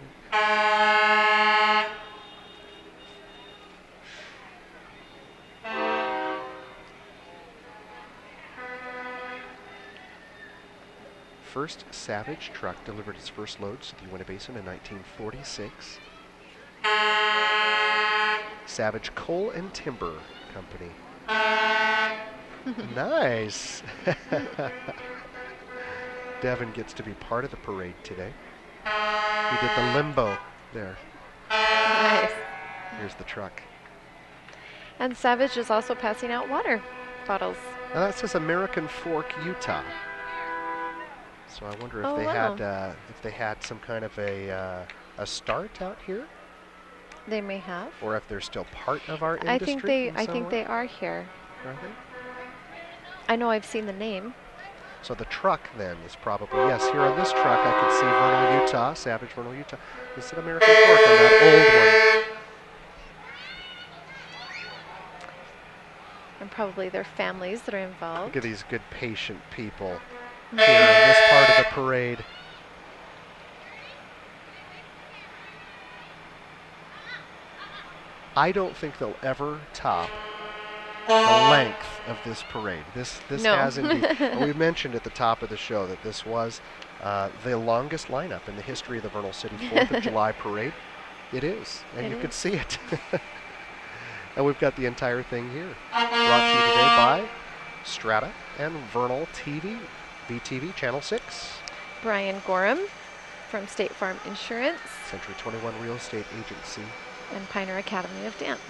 First Savage truck delivered its first loads to the Uinta Basin in 1946. Savage Coal and Timber Company. Nice. Devin gets to be part of the parade today. He did the limbo there. Nice. Here's the truck. And Savage is also passing out water bottles. Now that says American Fork, Utah. So I wonder if they had some kind of a start out here. They may have. Or if they're still part of our industry. I think they are here. Are they? I know I've seen the name. So the truck then is probably, yes, here on this truck I can see Vernal, Utah, Savage, Vernal, Utah. This is American Fork on that old one. And probably their families that are involved. Look at these good patient people here in this part of the parade. I don't think they'll ever top the length of this parade. This has indeed. Well, we mentioned at the top of the show that this was the longest lineup in the history of the Vernal City 4th of July parade. It is, and you could see it. And we've got the entire thing here. Brought to you today by Strata and Vernal TV, VTV Channel 6. Brian Gorham from State Farm Insurance. Century 21 Real Estate Agency. And Pioneer Academy of Dance.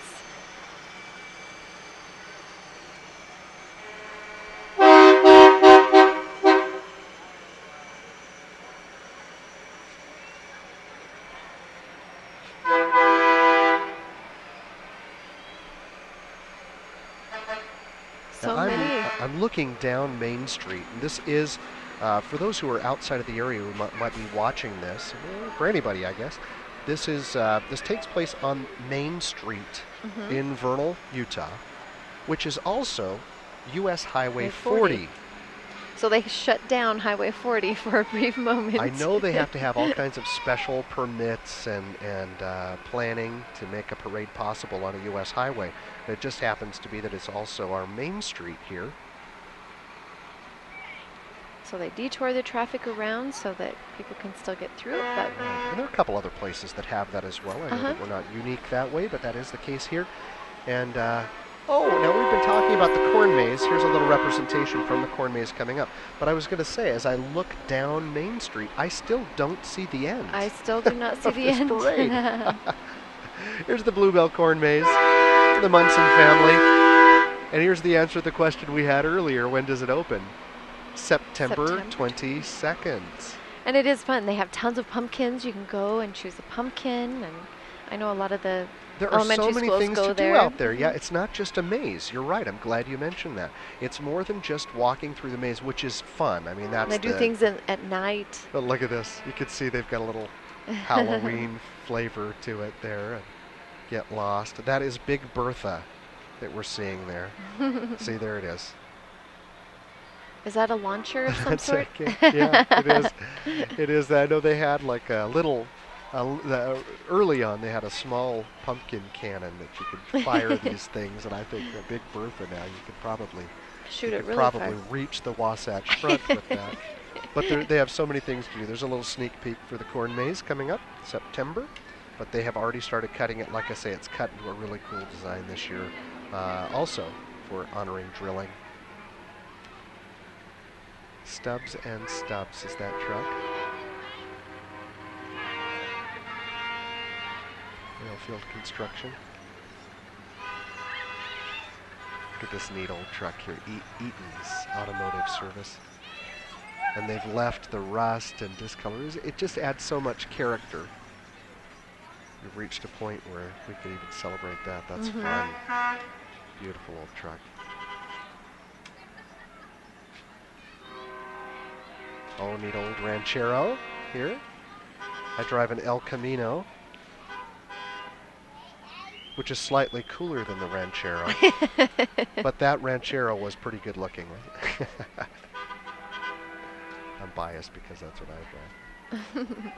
So many. I'm looking down Main Street, and this is, for those who are outside of the area who might be watching this, for anybody, I guess, this takes place on Main Street in Vernal, Utah, which is also U.S. Highway 40. So they shut down Highway 40 for a brief moment. I know they have to have all kinds of special permits and planning to make a parade possible on a U.S. highway. It just happens to be that it's also our Main Street here. So they detour the traffic around so that people can still get through. But and there are a couple other places that have that as well. I know that we're not unique that way, but that is the case here. And now we've been talking about the corn maze. Here's a little representation from the corn maze coming up. But I was going to say, as I look down Main Street, I still don't see the end. I still do not see the end. Parade. Here's the Bluebell corn maze, the Munson family. And here's the answer to the question we had earlier. When does it open? September 22nd. And it is fun. They have tons of pumpkins. You can go and choose a pumpkin. And I know a lot of the there are so many things to do out there. Mm-hmm. Yeah, it's not just a maze. You're right. I'm glad you mentioned that. It's more than just walking through the maze, which is fun. I mean, that's they do things at night. But look at this. You can see they've got a little Halloween flavor to it there. And get lost. That is Big Bertha that we're seeing there. See, there it is. Is that a launcher of some sort? Yeah, it is. It is. I know they had like a little, early on they had a small pumpkin cannon that you could fire these things, and I think a Big Bertha now you could probably reach the Wasatch Front with that. But they have so many things to do. There's a little sneak peek for the corn maze coming up September, but they have already started cutting it. Like I say, it's cut into a really cool design this year, also for honoring drilling. Stubbs and Stubbs is that truck. Railfield Construction. Look at this neat old truck here, Eaton's Automotive Service. And they've left the rust and discolors. It just adds so much character. We've reached a point where we could even celebrate that. That's fun. Beautiful old truck. Oh, neat old Ranchero here. I drive an El Camino, which is slightly cooler than the Ranchero. But that Ranchero was pretty good looking. I'm biased because that's what I drive.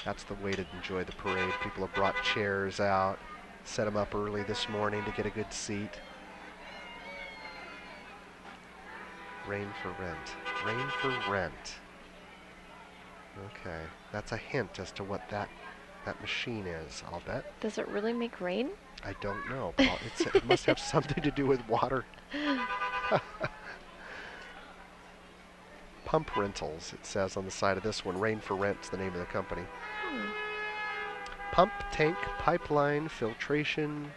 That's the way to enjoy the parade. People have brought chairs out. Set them up early this morning to get a good seat. Rain for rent. Rain for rent. Okay, that's a hint as to what that machine is, I'll bet. Does it really make rain? I don't know. It must have something to do with water. Pump Rentals, it says on the side of this one. Rain for Rent's the name of the company. Pump, tank, pipeline, filtration.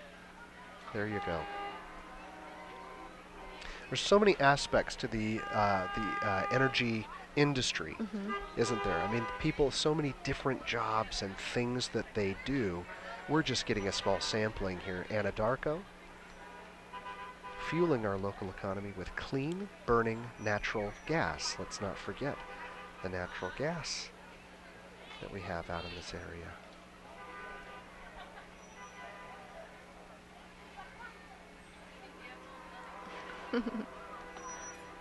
There you go. There's so many aspects to the energy industry, isn't there? I mean, people, so many different jobs and things that they do. We're just getting a small sampling here. Anadarko, fueling our local economy with clean, burning natural gas. Let's not forget the natural gas that we have out in this area.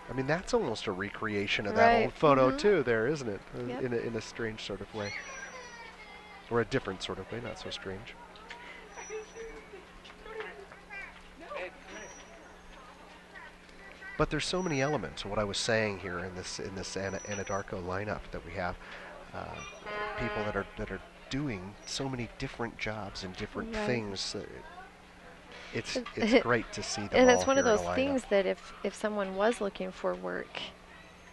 I mean, that's almost a recreation of that old photo too there, isn't it? Yep. In a strange sort of way. Or a different sort of way, not so strange. But there's so many elements. What I was saying here in this Anadarko lineup that we have, people that are doing so many different jobs and different things. It's great to see them all. And it's one of those things that if someone was looking for work,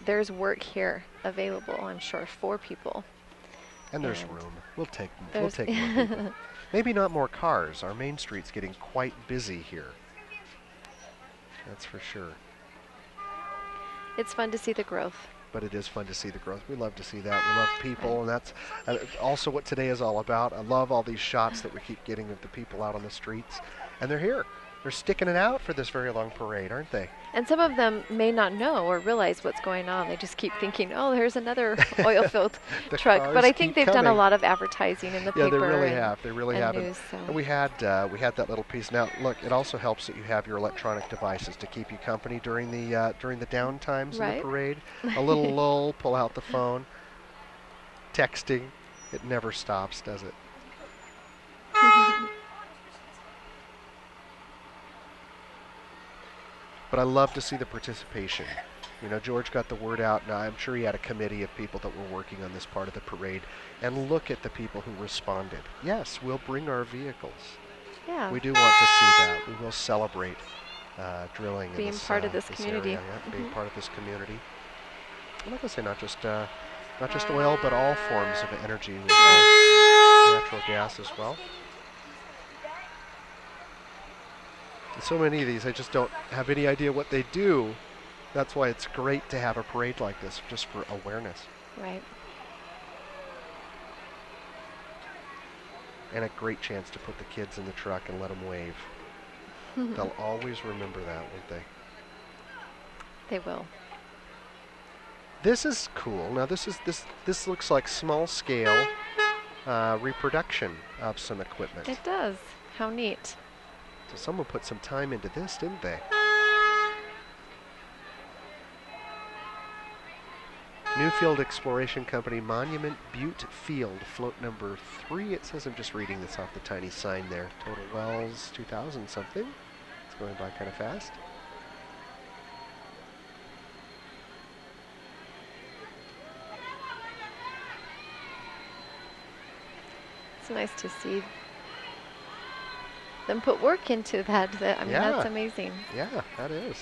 there's work here available, I'm sure, for people. And there's room. We'll take more people. Maybe not more cars. Our main street's getting quite busy here. That's for sure. It's fun to see the growth. But it is fun to see the growth. We love to see that. We love people, and that's also what today is all about. I love all these shots that we keep getting of the people out on the streets. And they're here. They're sticking it out for this very long parade, aren't they? And some of them may not know or realize what's going on. They just keep thinking, oh, there's another oil-filled truck. But I think they've done a lot of advertising in the paper. Yeah, they really have. They really have. News, and we had that little piece. Now, look, it also helps that you have your electronic devices to keep you company during the down times in the parade. A little lull, pull out the phone. Texting. It never stops, does it? But I love to see the participation. You know, George got the word out, and I'm sure he had a committee of people that were working on this part of the parade. And look at the people who responded. Yes, we'll bring our vehicles. Yeah. We do want to see that. We will celebrate drilling. Being part of this community. Area, being part of this community. I'm not going to say not just oil, but all forms of energy with natural gas as well. And so many of these, I just don't have any idea what they do. That's why it's great to have a parade like this, just for awareness. Right. And a great chance to put the kids in the truck and let them wave. They'll always remember that, won't they? They will. This is cool. Now this looks like small scale reproduction of some equipment. It does. How neat. So someone put some time into this, didn't they? Newfield Exploration Company, Monument Butte Field, float number 3. It says, I'm just reading this off the tiny sign there. Total wells, 2,000 something. It's going by kind of fast. It's nice to see them put work into that. I mean, that's amazing. Yeah, that is.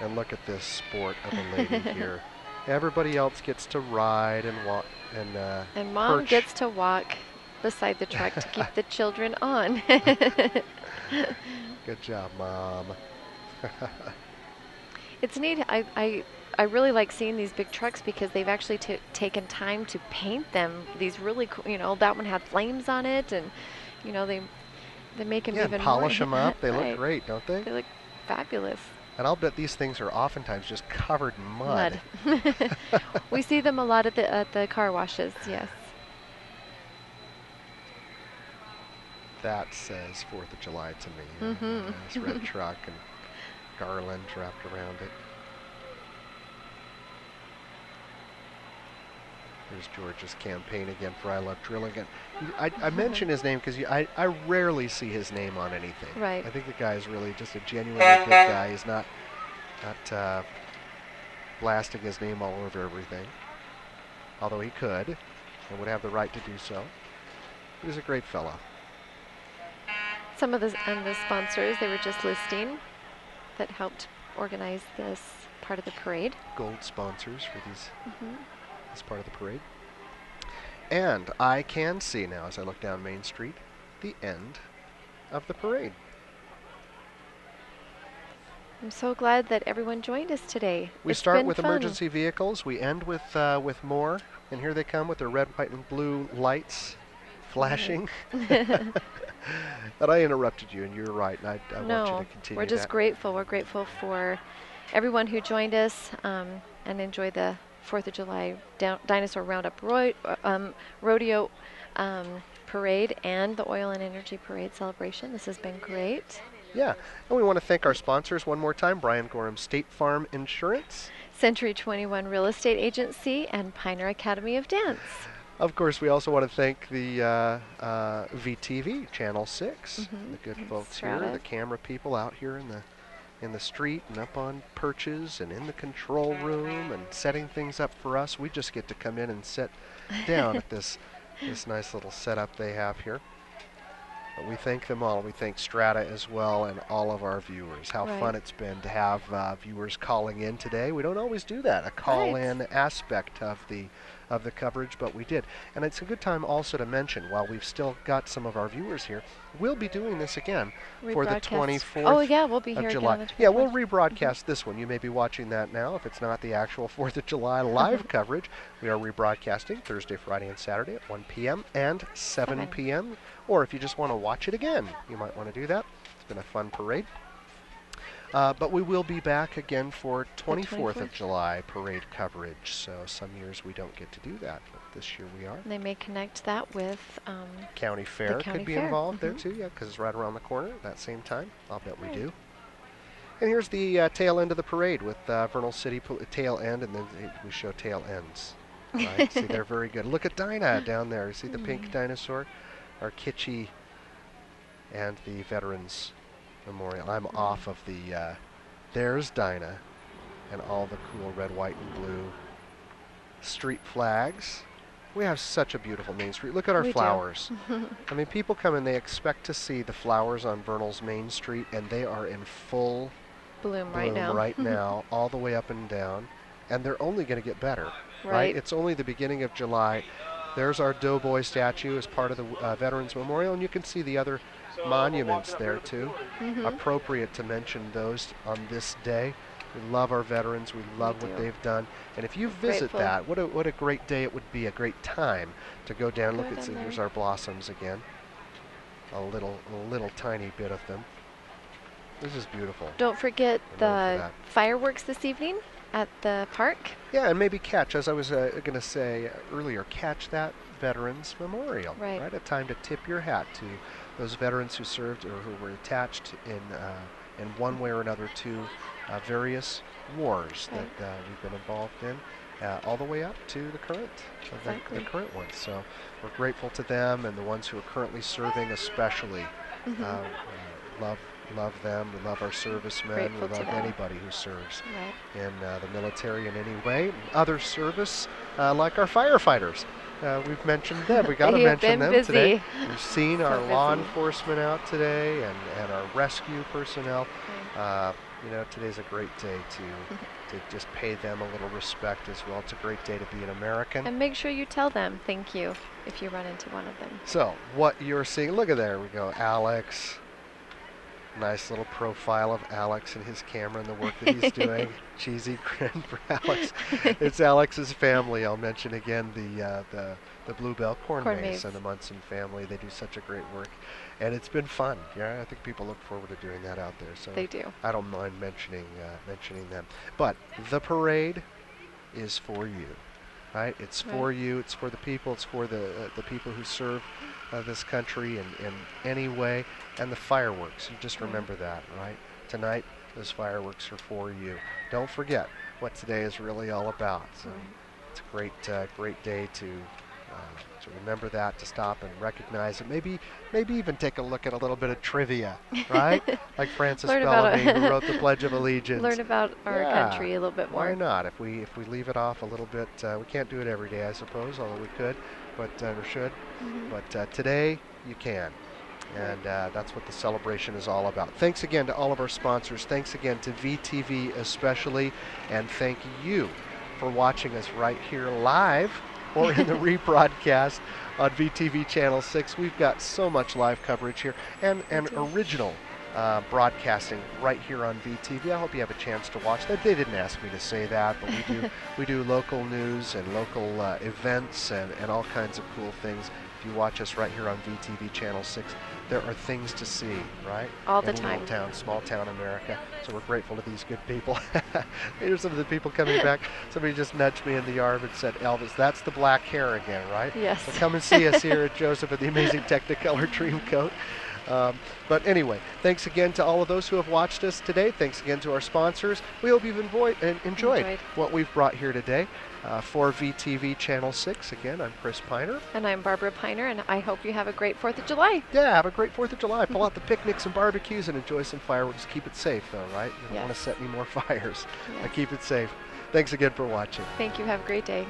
And look at this sport of a lady here. Everybody else gets to ride and walk and Mom gets to walk beside the truck to keep the children on. Good job, Mom. It's neat. I really like seeing these big trucks because they've actually taken time to paint them. These really cool, you know, that one had flames on it, and you know they make them even polish them up. They right. look great, don't they? They look fabulous. And I'll bet these things are oftentimes just covered in mud. We see them a lot at the car washes. Yes. That says 4th of July to me. Nice red truck and garland wrapped around it. There's George's campaign again for I Love Drilling. And I mention his name because I rarely see his name on anything. Right. I think the guy is really just a genuinely good guy. He's not blasting his name all over everything, although he could and would have the right to do so. But he's a great fellow. some of the sponsors they were just listing that helped organize this part of the parade. Gold sponsors for this part of the parade. And I can see now, as I look down Main Street, the end of the parade. I'm so glad that everyone joined us today. We start with emergency vehicles. We end with more. And here they come with their red, white, and blue lights flashing. But I interrupted you, and you're right. And I want you to continue. We're just grateful. We're grateful for everyone who joined us and enjoyed the 4th of July Dinosaur Roundup Rodeo Parade and the Oil and Energy Parade celebration. This has been great. Yeah, and we want to thank our sponsors one more time, Brian Gorham State Farm Insurance, Century 21 Real Estate Agency, and Pioneer Academy of Dance. Of course, we also want to thank the VTV, Channel 6, the good folks here, the camera people out here in the street and up on perches and in the control room and setting things up for us. We just get to come in and sit down at this nice little setup they have here. But we thank them all. We thank Strata as well and all of our viewers. How fun it's been to have viewers calling in today. We don't always do that, a call-in aspect of the coverage, but we did. And it's a good time also to mention, while we've still got some of our viewers here, we'll be doing this again for the 24th we'll be here of July. Again Yeah, we'll rebroadcast this one. You may be watching that now if it's not the actual 4th of July live coverage. We are rebroadcasting Thursday, Friday, and Saturday at 1 p.m. and 7 p.m. Or if you just want to watch it again, you might want to do that. It's been a fun parade. But we will be back again for 24th of July parade coverage. So some years we don't get to do that, but this year we are. And they may connect that with County Fair could be involved there too, yeah, because it's right around the corner at that same time. I'll bet we do. And here's the tail end of the parade with Vernal City tail end, and then we show tail ends. Right? See, they're very good. Look at Dinah down there. You see the pink dinosaur? Our kitschy and the Veterans Memorial. I'm off of the, there's Dinah and all the cool red, white, and blue street flags. We have such a beautiful Main Street. Look at our flowers. I mean, people come and they expect to see the flowers on Vernal's Main Street, and they are in full bloom right now, all the way up and down, and they're only going to get better, right? It's only the beginning of July. There's our Doughboy statue as part of the Veterans Memorial, and you can see the other monuments there too. Appropriate to mention those on this day. We love our veterans. We love what they've done. And if you visit that, what a great day it would be, a great time to go down. Look at, here's our blossoms again. A little tiny bit of them. This is beautiful. Don't forget the fireworks this evening at the park. Yeah, and maybe catch, as I was going to say earlier, catch that Veterans Memorial. Right. A time to tip your hat to those veterans who served or who were attached in one way or another to various wars that we've been involved in, all the way up to the current, the current ones. So we're grateful to them, and the ones who are currently serving especially. Love them. We love our servicemen. We love anybody who serves in the military in any way. Other service, like our firefighters. We've mentioned them. We got to mention them today. We've seen our law enforcement out today and our rescue personnel. You know, today's a great day to just pay them a little respect as well. It's a great day to be an American. And make sure you tell them thank you if you run into one of them. So what you're seeing, look at there we go, Alex. Nice little profile of Alex and his camera and the work that he's doing. Cheesy grin for Alex. It's Alex's family. I'll mention again the Bluebell corn maze and the Munson family. They do such a great work, and it's been fun. Yeah, I think people look forward to doing that out there. So they do. I don't mind mentioning them. But the parade is for you. Right? It's for you. It's for the people. It's for the people who serve this country in any way. And the fireworks. You just remember that, right? Tonight, those fireworks are for you. Don't forget what today is really all about. So it's a great day to remember that, to stop and recognize it. Maybe even take a look at a little bit of trivia, right? Like Francis Bellamy, who wrote the Pledge of Allegiance. Learn about our country a little bit more. Why not? If we leave it off a little bit, we can't do it every day, I suppose, although we could, but or should. But today you can. And that's what the celebration is all about. Thanks again to all of our sponsors. Thanks again to VTV especially. And thank you for watching us right here live or in the rebroadcast on VTV Channel 6. We've got so much live coverage here and original broadcasting right here on VTV. I hope you have a chance to watch that. They didn't ask me to say that, but we do local news and local events and all kinds of cool things. If you watch us right here on VTV Channel 6, there are things to see, right? All the time. Small town America. So we're grateful to these good people. Here's some of the people coming back. Somebody just nudged me in the arm and said, Elvis, that's the black hair again, right? Yes. So come and see us here at Joseph at the amazing Technicolor Dreamcoat. But anyway, thanks again to all of those who have watched us today. Thanks again to our sponsors. We hope you've enjoyed what we've brought here today. For VTV Channel 6, again, I'm Chris Piner. And I'm Barbara Piner, and I hope you have a great 4th of July. Yeah, have a great 4th of July. Pull out the picnics and barbecues and enjoy some fireworks. Keep it safe, though, right? You don't want to set any more fires. Yes. Keep it safe. Thanks again for watching. Thank you. Have a great day.